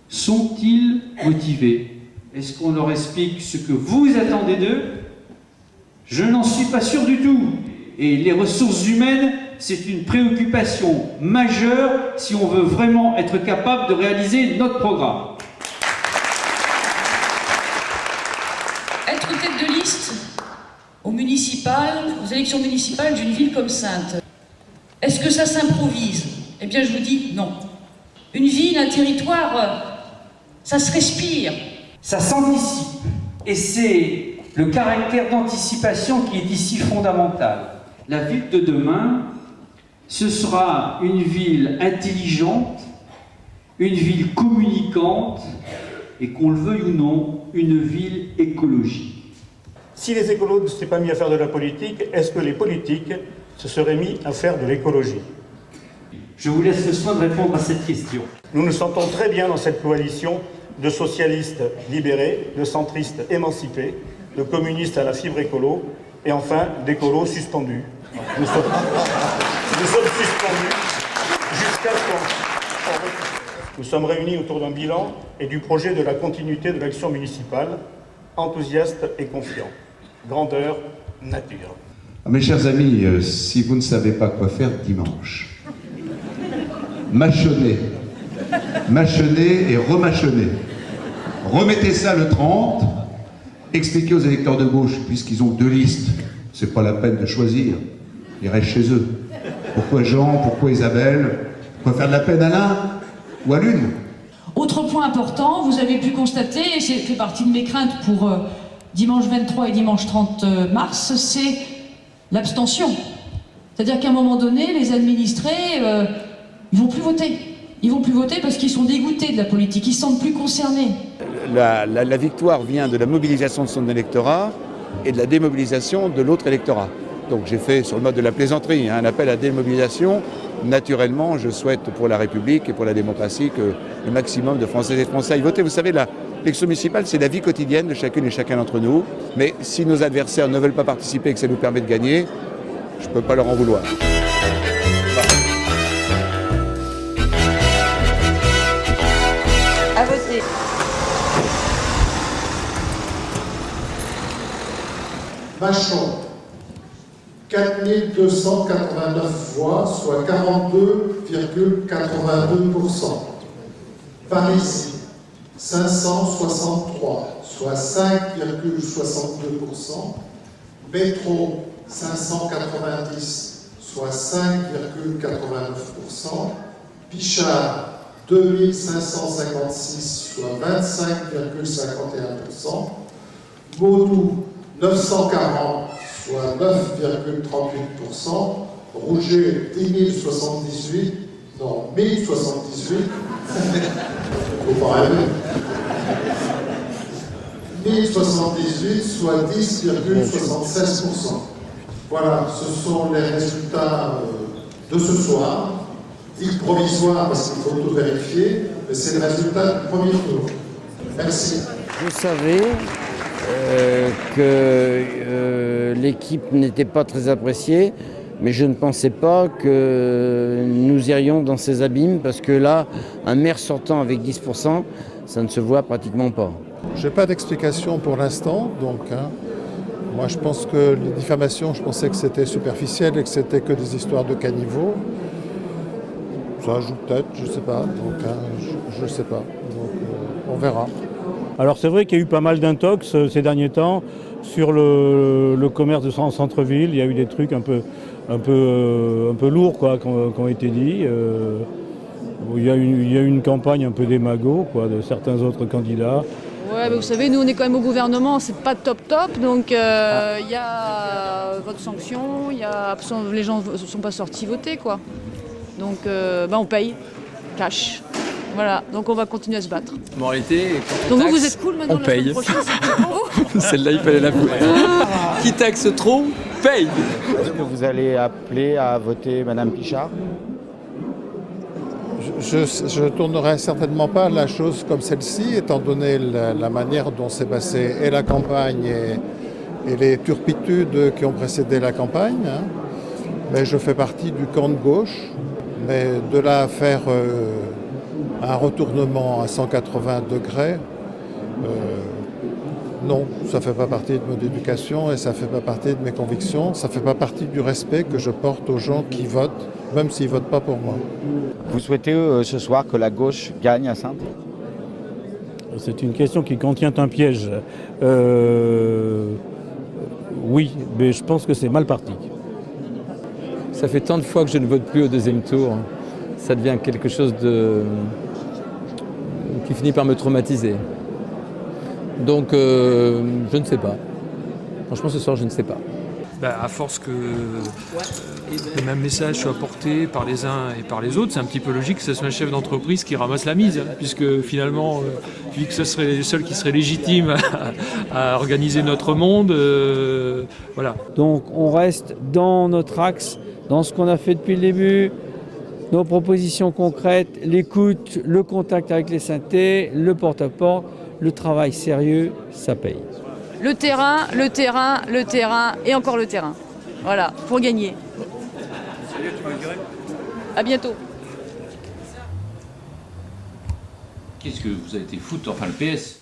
Sont-ils motivés? Est-ce qu'on leur explique ce que vous attendez d'eux? Je n'en suis pas sûr du tout. Et les ressources humaines, c'est une préoccupation majeure si on veut vraiment être capable de réaliser notre programme. Être tête de liste aux élections municipales d'une ville comme Saintes, est-ce que ça s'improvise? Eh bien, je vous dis non. Une ville, un territoire, ça se respire. Ça s'anticipe. Et c'est le caractère d'anticipation qui est ici fondamental. La ville de demain, ce sera une ville intelligente, une ville communicante, et qu'on le veuille ou non, une ville écologique. Si les écolos ne s'étaient pas mis à faire de la politique, est-ce que les politiques se seraient mis à faire de l'écologie? Je vous laisse le soin de répondre à cette question. Nous nous sentons très bien dans cette coalition de socialistes libérés, de centristes émancipés, de communistes à la fibre écolo, et enfin d'écolos suspendus. Nous sommes suspendus jusqu'à quand? Nous sommes réunis autour d'un bilan et du projet de la continuité de l'action municipale, enthousiastes et confiants. Grandeur, nature. Mes chers amis, si vous ne savez pas quoi faire dimanche, mâchonnez et remâchonnez. Remettez ça le 30, expliquez aux électeurs de gauche, puisqu'ils ont 2 listes, c'est pas la peine de choisir, ils restent chez eux. Pourquoi Jean, pourquoi Isabelle? Pourquoi faire de la peine à l'un ou à l'une? Autre point important, vous avez pu constater, et c'est fait partie de mes craintes pour dimanche 23 et dimanche 30 mars, c'est l'abstention. C'est-à-dire qu'à un moment donné, les administrés, ils vont plus voter. Ils vont plus voter parce qu'ils sont dégoûtés de la politique, ils ne se sentent plus concernés. La victoire vient de la mobilisation de son électorat et de la démobilisation de l'autre électorat. Donc j'ai fait, sur le mode de la plaisanterie, un appel à la démobilisation. Naturellement, je souhaite pour la République et pour la démocratie que le maximum de Françaises et de Français aillent voter. Vous savez, l'élection municipale, c'est la vie quotidienne de chacune et chacun d'entre nous. Mais si nos adversaires ne veulent pas participer et que ça nous permet de gagner, je ne peux pas leur en vouloir. À voter. Machon, 4289 voix, soit 42,82%. Paris, 563, soit 5,62%. Métro, 590, soit 5,89%. Pichard, 2556, soit 25,51%. Baudou, 940, soit 9,38%. Rouget, 10 078, non, 1078. Faut pas rêver. 1078, soit 10,76%. Voilà, ce sont les résultats de ce soir. Dit provisoire parce qu'il faut tout vérifier, mais c'est le résultat du premier tour. Merci. Je savais que l'équipe n'était pas très appréciée, mais je ne pensais pas que nous irions dans ces abîmes, parce que là, un maire sortant avec 10%, ça ne se voit pratiquement pas. Je n'ai pas d'explication pour l'instant, donc moi je pense que les diffamations, je pensais que c'était superficiel et que c'était que des histoires de caniveau. Ça joue peut-être, je ne sais pas, donc je ne sais pas, donc on verra. Alors c'est vrai qu'il y a eu pas mal d'intox ces derniers temps sur le commerce de centre-ville. Il y a eu des trucs un peu lourds quoi, qui ont été dits. Il y a une campagne un peu démago quoi, de certains autres candidats. Ouais, mais vous savez, nous on est quand même au gouvernement, c'est pas top, donc il y a votre sanction, les gens ne sont pas sortis voter quoi. Donc on paye, cash. Voilà, donc on va continuer à se battre. Moralité, donc vous êtes cool maintenant, on paye. Prochaine, Celle-là, il fallait la faire. Qui taxe trop, paye. Est-ce que vous allez appeler à voter Madame Pichard ? Je ne tournerai certainement pas la chose comme celle-ci, étant donné la manière dont s'est passée et la campagne et les turpitudes qui ont précédé la campagne. Hein. Mais je fais partie du camp de gauche. Mais de là à faire un retournement à 180 degrés, non, ça ne fait pas partie de mon éducation et ça ne fait pas partie de mes convictions. Ça ne fait pas partie du respect que je porte aux gens qui votent, même s'ils ne votent pas pour moi. Vous souhaitez ce soir que la gauche gagne à Saintes ? C'est une question qui contient un piège. Oui, mais je pense que c'est mal parti. Ça fait tant de fois que je ne vote plus au deuxième tour. Ça devient quelque chose qui finit par me traumatiser. Donc, je ne sais pas. Franchement, ce soir, je ne sais pas. À force que le même message soit porté par les uns et par les autres, c'est un petit peu logique que ce soit un chef d'entreprise qui ramasse la mise, puisque finalement, vu que ce serait les seuls qui seraient légitimes à organiser notre monde, voilà. Donc, on reste dans notre axe, dans ce qu'on a fait depuis le début, nos propositions concrètes, l'écoute, le contact avec les synthés, le porte-à-porte. Le travail sérieux, ça paye. Le terrain, et encore le terrain. Voilà, pour gagner. À bientôt. Qu'est-ce que vous avez été foutre, enfin le PS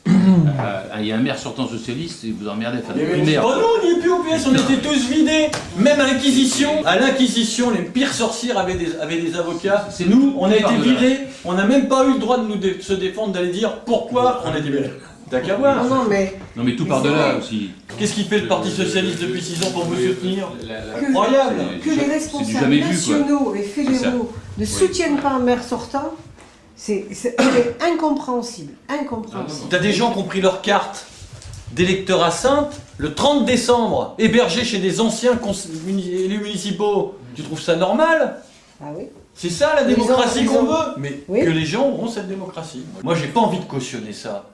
il y a un maire sortant socialiste et vous emmerdez à faire des primaires. Oh non, on n'y est plus au PS, on était tous vidés. Même à l'Inquisition, les pires sorcières avaient des avocats. C'est nous, on a été virés, on n'a même pas eu le droit de se défendre, d'aller dire pourquoi on a été virés. T'as qu'à voir. Non mais tout par de là aussi. Qu'est-ce qu'il fait le Parti Socialiste depuis 6 ans pour vous soutenir? Incroyable. Que les responsables nationaux et fédéraux ne soutiennent pas un maire sortant, c'est incompréhensible. T'as des gens qui ont pris leur carte d'électeur à Saintes le 30 décembre, hébergés chez des anciens élus municipaux. Tu trouves ça normal? Ah oui. C'est ça la démocratie qu'on veut? Mais oui. Que les gens auront cette démocratie. Moi j'ai pas envie de cautionner ça.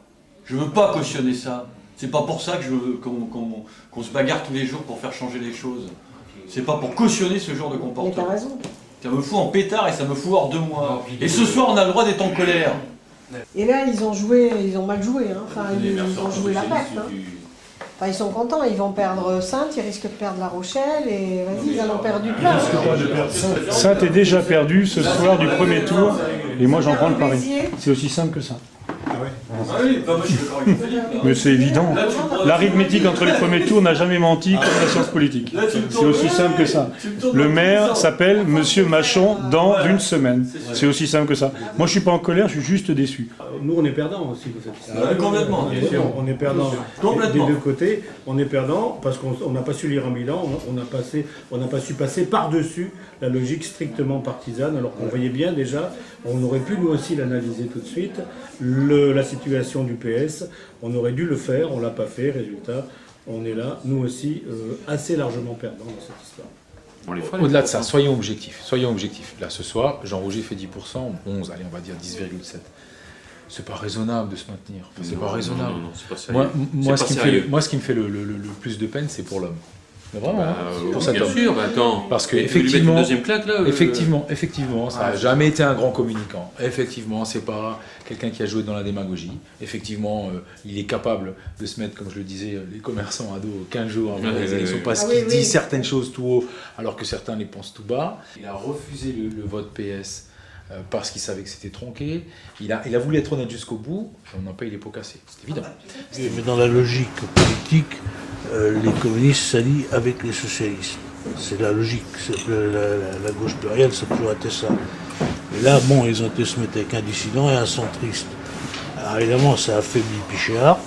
Je veux pas cautionner ça. C'est pas pour ça que je veux qu'on se bagarre tous les jours pour faire changer les choses. C'est pas pour cautionner ce genre de comportement. Mais t'as raison. Ça me fout en pétard et ça me fout hors de moi. Et ce soir on a le droit d'être en colère. Et là ils ont mal joué, hein. Enfin ils ont joué la perte. Hein. Enfin, ils sont contents, ils vont perdre Saintes, ils risquent de perdre La Rochelle et vas-y, ils en ont perdu plein. Saintes est déjà perdu ce soir du premier tour et moi j'en prends le pari. C'est aussi simple que ça. Ah oui, bah moi je suis d'accord avec Philippe. Mais c'est évident. L'arithmétique entre les premiers tours n'a jamais menti comme la science politique. C'est aussi simple que ça. Le maire s'appelle Monsieur Machon dans une semaine. C'est aussi simple que ça. Moi je suis pas en colère, je suis juste déçu. Nous on est perdants aussi de cette histoire. Complètement. Bien sûr, on est perdants des deux côtés. On est perdants parce qu'on n'a pas su lire un bilan, on n'a pas su passer par-dessus la logique strictement partisane, alors qu'on voyait bien déjà, on aurait pu nous aussi l'analyser tout de suite, la situation du PS, on aurait dû le faire, on ne l'a pas fait, résultat, on est là, nous aussi, assez largement perdants dans cette histoire. Au-delà de ça, soyons objectifs. Là, ce soir, Jean Roger fait 10%, 11, allez, on va dire 10,7. C'est pas raisonnable de se maintenir. C'est pas raisonnable. Non, c'est pas sérieux. Moi, ce qui me fait le plus de peine, c'est pour l'homme. Mais vraiment, pour cet bien homme. sûr, attends. Parce que lui mettre une effectivement, deuxième claque, là, effectivement, ça n'a jamais été un grand communicant. Effectivement, c'est pas quelqu'un qui a joué dans la démagogie. Effectivement, il est capable de se mettre, comme je le disais, les commerçants à dos 15 jours avant les élections parce qu'il dit certaines choses tout haut, alors que certains les pensent tout bas. Il a refusé le vote PS. Parce qu'il savait que c'était tronqué, il a voulu être honnête jusqu'au bout, et on en paye les pots cassés, c'est évident. Mais dans la logique politique, les communistes s'allient avec les socialistes. C'est la logique, la gauche plurielle, ça a toujours été ça. Et là, bon, ils ont été se mettre avec un dissident et un centriste. Alors évidemment, ça a affaibli Pichard,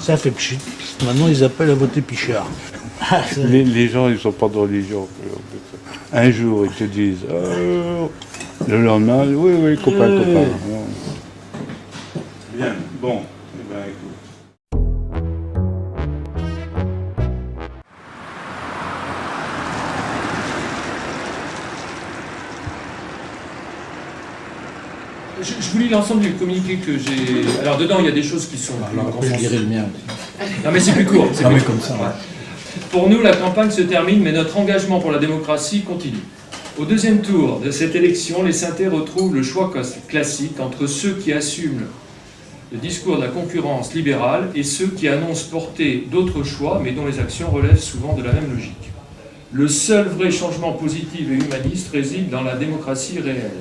ça a fait pchit. Maintenant, ils appellent à voter Pichard. Les gens, ils sont pas de religion. Un jour, ils te disent Le lendemain, oui, copain. Bien, bon, eh ben, écoute. Je vous lis l'ensemble du communiqué que j'ai. Alors dedans, il y a des choses qui sont. Je dirais le mien. Non mais c'est plus court. Non mais comme ça. Ouais. Pour nous, la campagne se termine, mais notre engagement pour la démocratie continue. Au deuxième tour de cette élection, les Saintais retrouvent le choix classique entre ceux qui assument le discours de la concurrence libérale et ceux qui annoncent porter d'autres choix, mais dont les actions relèvent souvent de la même logique. Le seul vrai changement positif et humaniste réside dans la démocratie réelle.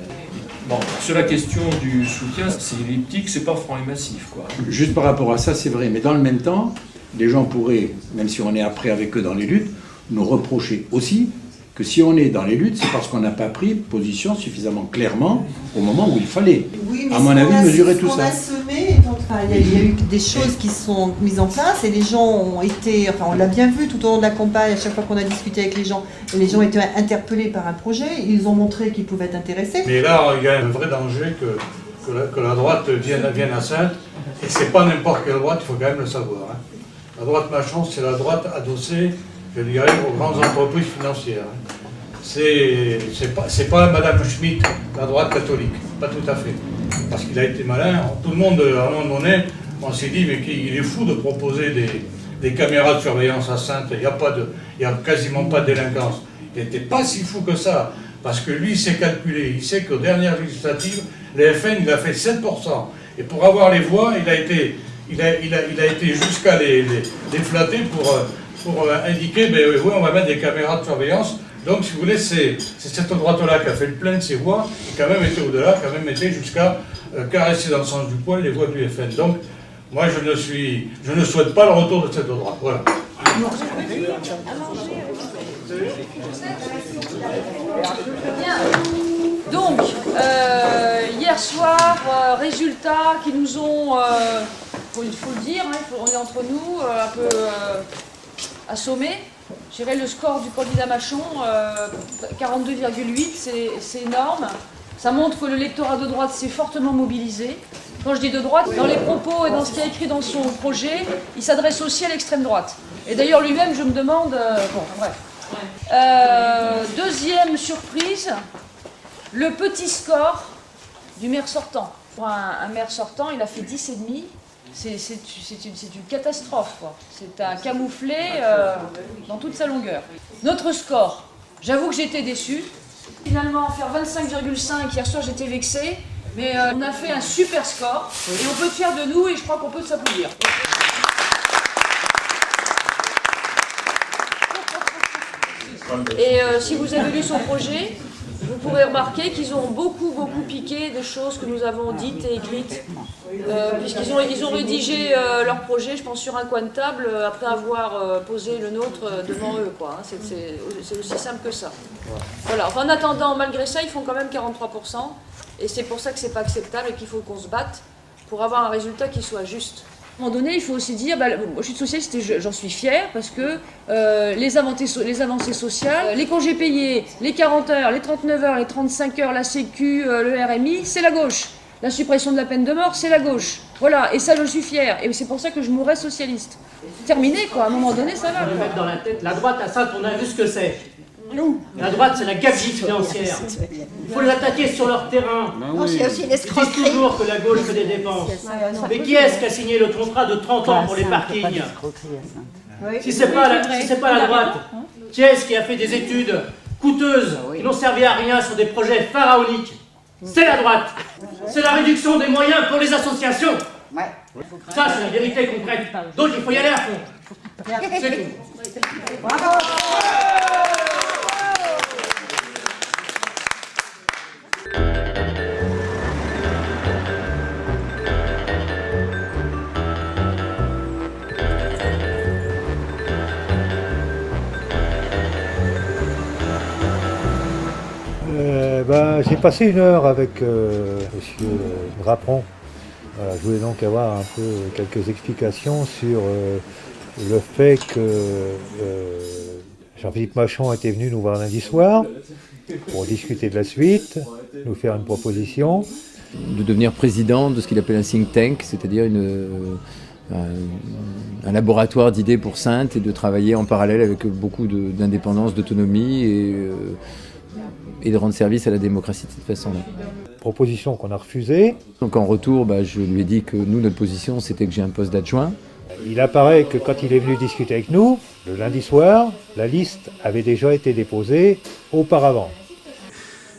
Bon, sur la question du soutien, c'est elliptique, c'est pas franc et massif, quoi. Juste par rapport à ça, c'est vrai. Mais dans le même temps, les gens pourraient, même si on est après avec eux dans les luttes, nous reprocher aussi que si on est dans les luttes, c'est parce qu'on n'a pas pris position suffisamment clairement au moment où il fallait. Oui, mais à mon avis, mesurer tout ça. On a semé, il y a eu des choses qui sont mises en place et les gens ont été, enfin on l'a bien vu tout au long de la campagne, à chaque fois qu'on a discuté avec les gens étaient interpellés par un projet, ils ont montré qu'ils pouvaient être intéressés. Mais là, il y a un vrai danger que la droite vienne à Saintes, et c'est pas n'importe quelle droite, il faut quand même le savoir. Hein. La droite Machon, c'est la droite adossée, je dirais, aux grandes entreprises financières. C'est pas Madame Schmitt, la droite catholique, pas tout à fait. Parce qu'il a été malin. Tout le monde, à un moment donné, on s'est dit, mais il est fou de proposer des caméras de surveillance à Saintes, il n'y a quasiment pas de délinquance. Il n'était pas si fou que ça, parce que lui, il s'est calculé, il sait qu'aux dernières législatives, les FN, il a fait 7%. Et pour avoir les voix, il a été jusqu'à les flatter pour indiquer, ben oui, on va mettre des caméras de surveillance. Donc, si vous voulez, c'est cette droite-là qui a fait le plein de ses voix, qui a même été au-delà, qui a même été jusqu'à caresser dans le sens du poil les voix du FN. Donc, moi, je ne souhaite pas le retour de cette droite. Voilà. Bien. Donc, hier soir, résultats qui nous ont, il faut le dire, hein, on est entre nous, un peu assommés. Je dirais le score du candidat Machon, 42,8, c'est énorme. Ça montre que le lectorat de droite s'est fortement mobilisé. Quand je dis de droite, dans les propos et dans ce qu'il a écrit dans son projet, il s'adresse aussi à l'extrême droite. Et d'ailleurs lui-même, je me demande... bon, bref. Deuxième surprise, le petit score du maire sortant. Pour un maire sortant, il a fait 10,5. C'est une catastrophe, quoi. C'est un camouflé dans toute sa longueur. Notre score, j'avoue que j'étais déçue. Finalement, faire 25,5, hier soir j'étais vexée, mais on a fait un super score et on peut être fier de nous et je crois qu'on peut s'applaudir. Et si vous avez lu son projet, vous pourrez remarquer qu'ils ont beaucoup piqué des choses que nous avons dites et écrites, puisqu'ils ont rédigé leur projet, je pense, sur un coin de table, après avoir posé le nôtre devant eux, quoi. Hein. C'est aussi simple que ça. Voilà. Enfin, en attendant, malgré ça, ils font quand même 43%, et c'est pour ça que c'est pas acceptable et qu'il faut qu'on se batte pour avoir un résultat qui soit juste. À un moment donné, il faut aussi dire, moi je suis socialiste et j'en suis fière parce que les avancées sociales, les congés payés, les 40 heures, les 39 heures, les 35 heures, la Sécu, le RMI, c'est la gauche. La suppression de la peine de mort, c'est la gauche. Voilà, et ça je suis fière. Et c'est pour ça que je mourrai socialiste. Terminé quoi, à un moment donné ça va. Le mettre dans la tête. La droite à Saintes, on a vu ce que c'est. La droite, c'est la gabegie financière. Il faut l'attaquer sur leur terrain. C'est aussi une Ils disent toujours que la gauche fait des dépenses. Mais qui est-ce qui a signé le contrat de 30 ans pour les parkings? Si c'est pas la droite, qui est-ce qui a fait des études coûteuses qui n'ont servi à rien sur des projets pharaoniques? C'est la droite. C'est la réduction des moyens pour les associations. Ça, c'est la vérité concrète. Donc il faut y aller à fond. C'est tout. Bravo. J'ai passé une heure avec monsieur Rapron. Voilà, je voulais donc avoir un peu quelques explications sur le fait que Jean-Philippe Machon était venu nous voir lundi soir pour discuter de la suite, nous faire une proposition. De devenir président de ce qu'il appelle un think tank, c'est-à-dire un laboratoire d'idées pour Saintes et de travailler en parallèle avec beaucoup d'indépendance, d'autonomie et de rendre service à la démocratie de cette façon-là. Proposition qu'on a refusée. Donc en retour, je lui ai dit que nous, notre position, c'était que j'ai un poste d'adjoint. Il apparaît que quand il est venu discuter avec nous, le lundi soir, la liste avait déjà été déposée auparavant.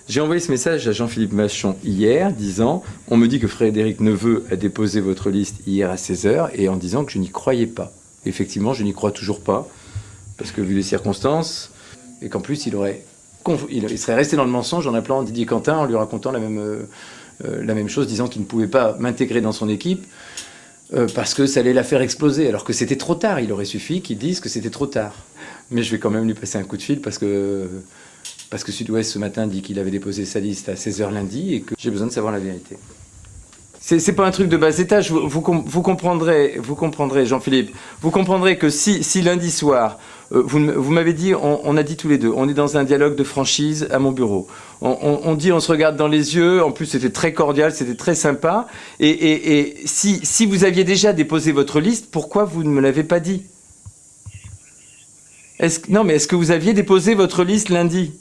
J'ai envoyé ce message à Jean-Philippe Machon hier, disant « On me dit que Frédéric Neveu a déposé votre liste hier à 16h » et en disant que je n'y croyais pas. Effectivement, je n'y crois toujours pas, parce que vu les circonstances, et qu'en plus il serait resté dans le mensonge en appelant Didier Quentin, en lui racontant la même chose, disant qu'il ne pouvait pas m'intégrer dans son équipe, parce que ça allait la faire exploser, alors que c'était trop tard. Il aurait suffi qu'ils disent que c'était trop tard. Mais je vais quand même lui passer un coup de fil, parce que Sud-Ouest ce matin dit qu'il avait déposé sa liste à 16h lundi et que j'ai besoin de savoir la vérité. C'est pas un truc de bas étage, vous comprendrez, Jean-Philippe, vous comprendrez que si lundi soir, vous m'avez dit, on a dit tous les deux, on est dans un dialogue de franchise à mon bureau. On dit, on se regarde dans les yeux, en plus c'était très cordial, c'était très sympa, et si vous aviez déjà déposé votre liste, pourquoi vous ne me l'avez pas dit? Non, mais est-ce que vous aviez déposé votre liste lundi?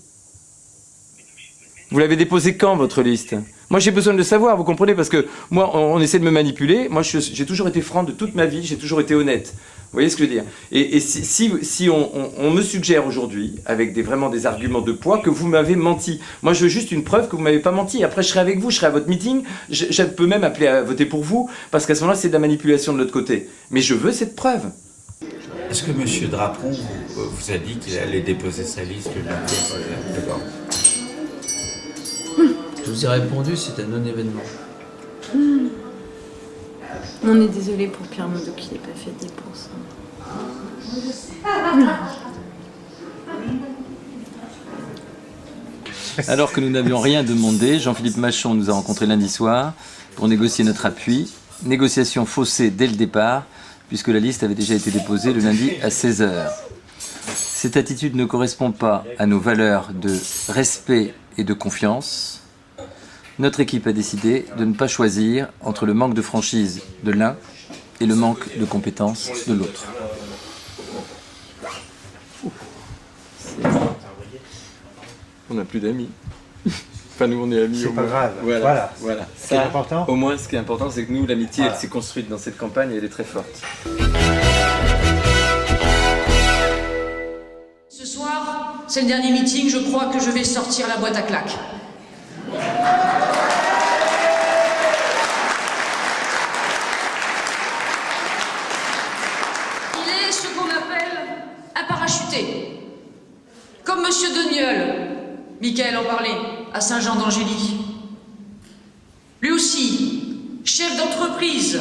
Vous l'avez déposé quand, votre liste? Moi, j'ai besoin de le savoir, vous comprenez? Parce que moi, on essaie de me manipuler. Moi, j'ai toujours été franc de toute ma vie, j'ai toujours été honnête. Vous voyez ce que je veux dire? Et si on me suggère aujourd'hui, avec vraiment des arguments de poids, que vous m'avez menti. Moi, je veux juste une preuve que vous ne m'avez pas menti. Après, je serai avec vous, je serai à votre meeting. Je peux même appeler à voter pour vous, parce qu'à ce moment-là, c'est de la manipulation de l'autre côté. Mais je veux cette preuve. Est-ce que M. Draperon vous a dit qu'il allait déposer sa liste le lundi? D'accord. Je vous ai répondu, c'est un non-événement. On est désolé pour Pierre Mondot qu'il n'ait pas fait 10%. Alors que nous n'avions rien demandé, Jean-Philippe Machon nous a rencontrés lundi soir pour négocier notre appui. Négociation faussée dès le départ, puisque la liste avait déjà été déposée le lundi à 16h. Cette attitude ne correspond pas à nos valeurs de respect et de confiance. Notre équipe a décidé de ne pas choisir entre le manque de franchise de l'un et le manque de compétences de l'autre. On n'a plus d'amis. Enfin, nous, on est amis. C'est pas grave. Voilà. Ce qui est important. Au moins, ce qui est important, c'est que nous, l'amitié, elle s'est construite dans cette campagne et elle est très forte. Ce soir, c'est le dernier meeting, je crois que je vais sortir la boîte à claques. Il est ce qu'on appelle un parachuté. Comme Monsieur Deniol, Michael en parlait, à Saint-Jean-d'Angély. Lui aussi, chef d'entreprise,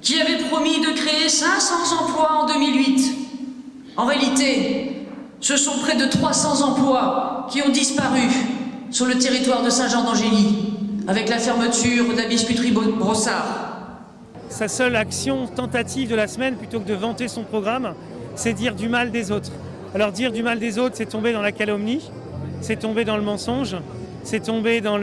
qui avait promis de créer 500 emplois en 2008. En réalité, ce sont près de 300 emplois qui ont disparu sur le territoire de Saint-Jean-d'Angély, avec la fermeture de la biscuiterie Brossard. Sa seule action, tentative de la semaine, plutôt que de vanter son programme, c'est dire du mal des autres. Alors dire du mal des autres, c'est tomber dans la calomnie, c'est tomber dans le mensonge, c'est tomber dans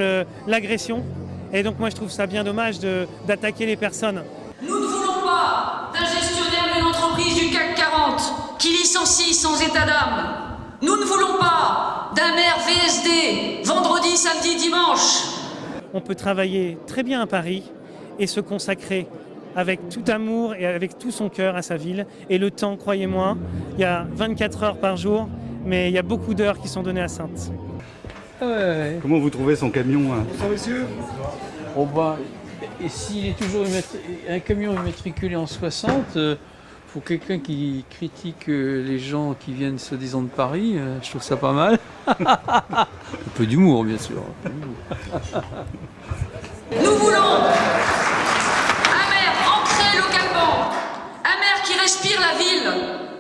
l'agression. Et donc moi je trouve ça bien dommage d'attaquer les personnes. Nous ne voulons pas d'un gestionnaire d'une entreprise du CAC 40 qui licencie sans état d'âme. Nous ne voulons pas d'un maire VSD, vendredi, samedi, dimanche. On peut travailler très bien à Paris et se consacrer avec tout amour et avec tout son cœur à sa ville. Et le temps, croyez-moi, il y a 24 heures par jour, mais il y a beaucoup d'heures qui sont données à Saintes. Comment vous trouvez son camion hein? Bonsoir monsieur. Oh bah, et s'il est toujours un camion immatriculé en 60, pour quelqu'un qui critique les gens qui viennent soi-disant de Paris, je trouve ça pas mal. Un peu d'humour bien sûr. Nous voulons un maire ancré localement, un maire qui respire la ville,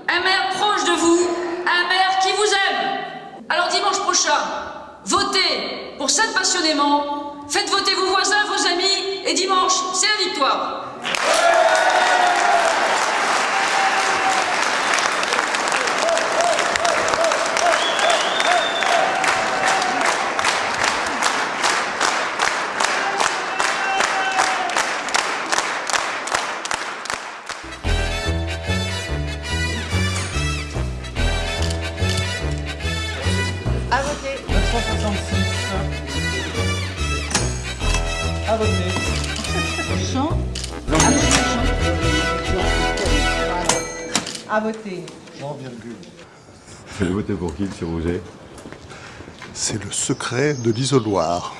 un maire proche de vous, un maire qui vous aime. Alors dimanche prochain, votez pour Saintes passionnément, faites voter vos voisins, vos amis, et dimanche, c'est la victoire. À voter. Champ. À voter. Jean, virgule. Vous allez voter pour qui, M. Rouget? C'est le secret de l'isoloir.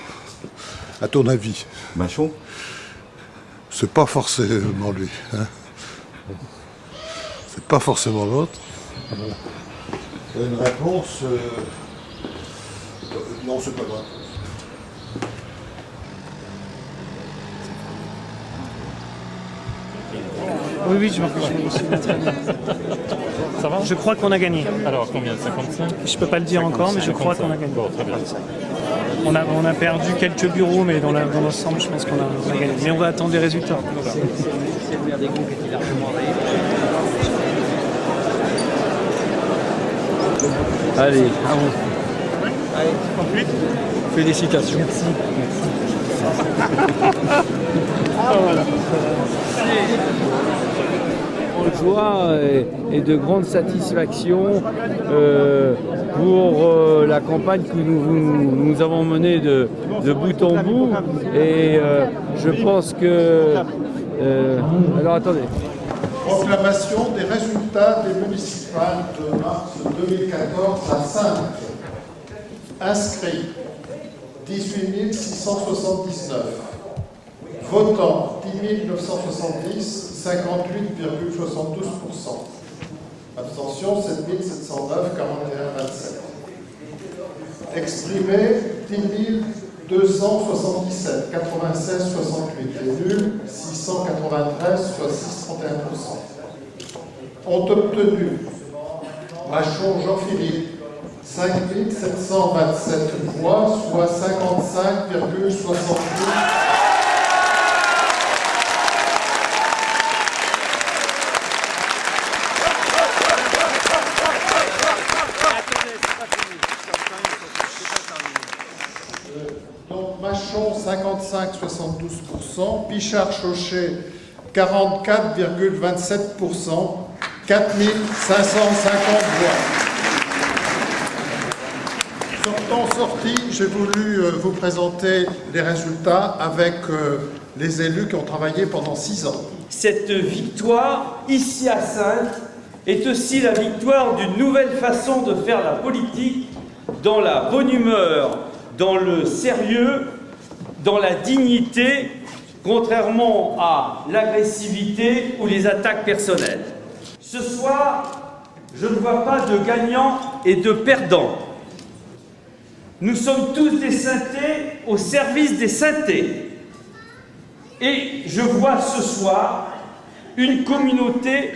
À ton avis? Machon? C'est pas forcément lui. Hein, c'est pas forcément l'autre. Une réponse... non, c'est pas grave. Oui, je m'en Ça va? Je crois qu'on a gagné. Alors, combien? 55? Je peux pas le dire 50, encore, mais je crois qu'on a gagné. Bon, très bien. On a perdu quelques bureaux, mais dans l'ensemble, je pense qu'on a gagné. Mais on va attendre les résultats. Allez, avance. Allez, complète. Félicitations. Merci. De joie et de grande satisfaction pour la campagne que nous avons menée de bout en bout. Et je pense que... alors attendez. Proclamation des résultats des municipales de mars 2014 à Saintes. Inscrits 18 679. Votants 10 970, 58,72%. Abstention 7 709, 41,27. Exprimé 10 277, 96,68. Et nuls 693, soit 6,31%. Ont obtenu Machon Jean-Philippe 5 727 voix, soit 55,68%. Machon 55,72%, Pichard Chauchet 44,27%, 4550 voix. Sorti, j'ai voulu vous présenter les résultats avec les élus qui ont travaillé pendant 6 ans. Cette victoire, ici à Saintes, est aussi la victoire d'une nouvelle façon de faire la politique, dans la bonne humeur, dans le sérieux, dans la dignité, contrairement à l'agressivité ou les attaques personnelles. Ce soir, je ne vois pas de gagnants et de perdants. Nous sommes tous des Saintais au service des Saintais. Et je vois ce soir une communauté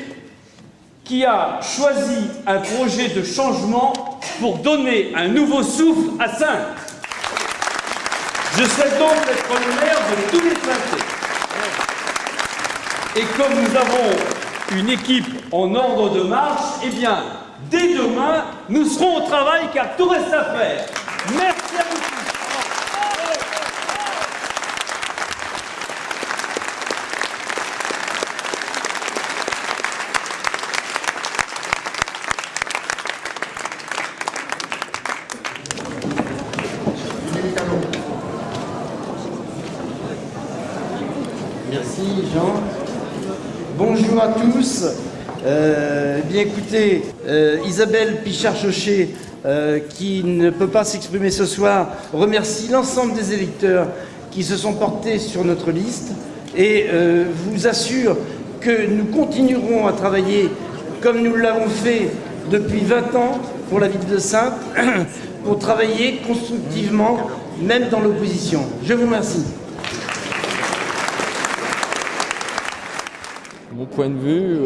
qui a choisi un projet de changement pour donner un nouveau souffle à Saintes. Je souhaite donc être le maire de tous les Saintais. Et comme nous avons une équipe en ordre de marche, eh bien, dès demain, nous serons au travail car tout reste à faire. Merci à vous tous. Merci Jean. Bonjour à tous. Bien écoutez, Isabelle Pichard-Chauchet, qui ne peut pas s'exprimer ce soir, remercie l'ensemble des électeurs qui se sont portés sur notre liste et vous assure que nous continuerons à travailler comme nous l'avons fait depuis 20 ans pour la ville de Saintes, pour travailler constructivement, même dans l'opposition. Je vous remercie. Mon point de vue,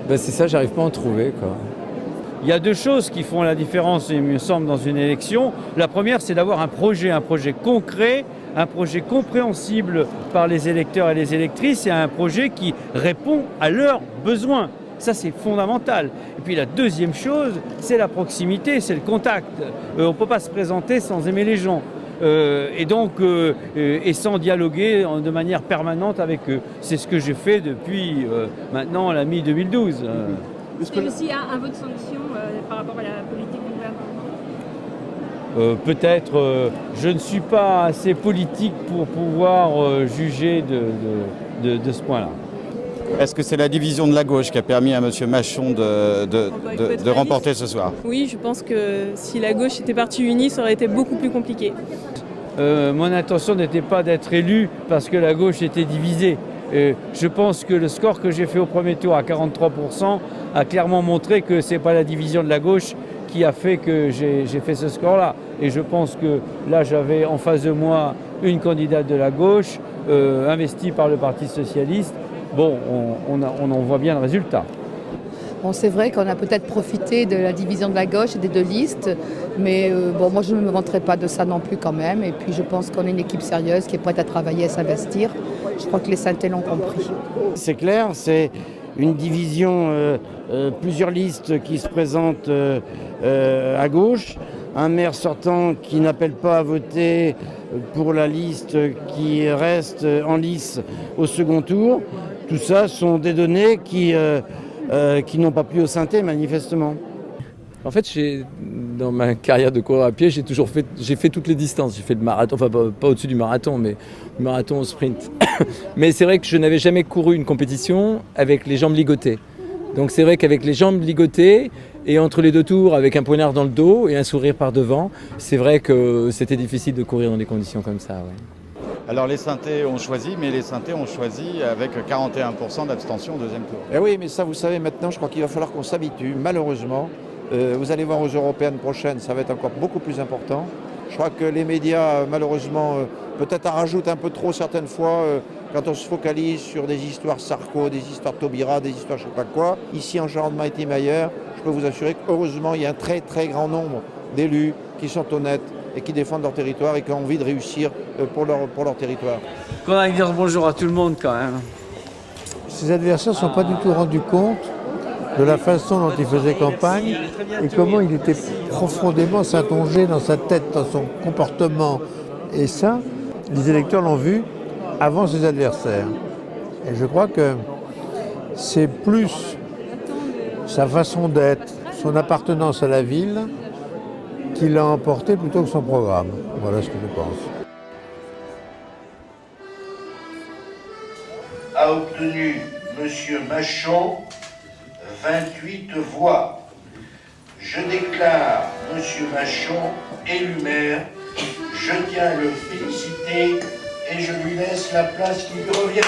ben c'est ça, j'arrive pas à en trouver, quoi. Il y a deux choses qui font la différence, il me semble, dans une élection. La première, c'est d'avoir un projet concret, un projet compréhensible par les électeurs et les électrices et un projet qui répond à leurs besoins. Ça, c'est fondamental. Et puis la deuxième chose, c'est la proximité, c'est le contact. On ne peut pas se présenter sans aimer les gens. et sans dialoguer de manière permanente avec eux. C'est ce que j'ai fait depuis maintenant la mi-2012. Est-ce qu'il y a aussi un vote de sanction par rapport à la politique du gouvernement ? Peut-être, je ne suis pas assez politique pour pouvoir juger de ce point-là. Est-ce que c'est la division de la gauche qui a permis à M. Machon de remporter ce soir? Oui, je pense que si la gauche était partie unie, ça aurait été beaucoup plus compliqué. Mon intention n'était pas d'être élu parce que la gauche était divisée. Je pense que le score que j'ai fait au premier tour à 43% a clairement montré que ce n'est pas la division de la gauche qui a fait que j'ai fait ce score-là. Et je pense que là, j'avais en face de moi une candidate de la gauche, investie par le Parti socialiste. Bon, on en voit bien le résultat. Bon, c'est vrai qu'on a peut-être profité de la division de la gauche et des deux listes, mais bon, moi je ne me vanterai pas de ça non plus quand même. Et puis je pense qu'on est une équipe sérieuse qui est prête à travailler, à s'investir. Je crois que les Saintais l'ont compris. C'est clair, c'est une division, plusieurs listes qui se présentent à gauche, un maire sortant qui n'appelle pas à voter pour la liste qui reste en lice au second tour. Tout ça sont des données qui n'ont pas plu aux Saintais, manifestement. En fait, dans ma carrière de coureur à pied, j'ai fait toutes les distances. J'ai fait le marathon, enfin pas au-dessus du marathon, mais le marathon au sprint. Mais c'est vrai que je n'avais jamais couru une compétition avec les jambes ligotées. Donc c'est vrai qu'avec les jambes ligotées et entre les deux tours avec un poignard dans le dos et un sourire par devant, c'est vrai que c'était difficile de courir dans des conditions comme ça. Ouais. Alors les Saintais ont choisi, mais les Saintais ont choisi avec 41% d'abstention au deuxième tour. Eh oui, mais ça vous savez maintenant, je crois qu'il va falloir qu'on s'habitue, malheureusement. Vous allez voir aux européennes prochaines, ça va être encore beaucoup plus important. Je crois que les médias, malheureusement, peut-être en rajoutent un peu trop certaines fois quand on se focalise sur des histoires Sarko, des histoires Taubira, des histoires je ne sais pas quoi. Ici en Charente-Maritime ailleurs, je peux vous assurer qu'heureusement, il y a un très très grand nombre d'élus qui sont honnêtes et qui défendent leur territoire et qui ont envie de réussir pour leur territoire. Qu'on aille dire bonjour à tout le monde quand même. Ses adversaires ne sont pas du tout rendus compte de la façon dont il faisait campagne et comment il était profondément s'intongé dans sa tête, dans son comportement. Et ça, les électeurs l'ont vu avant ses adversaires. Et je crois que c'est plus sa façon d'être, son appartenance à la ville qui l'a emporté plutôt que son programme. Voilà ce que je pense. A obtenu M. Machon 28 voix. Je déclare M. Machon élu maire. Je tiens à le féliciter et je lui laisse la place qui lui revient.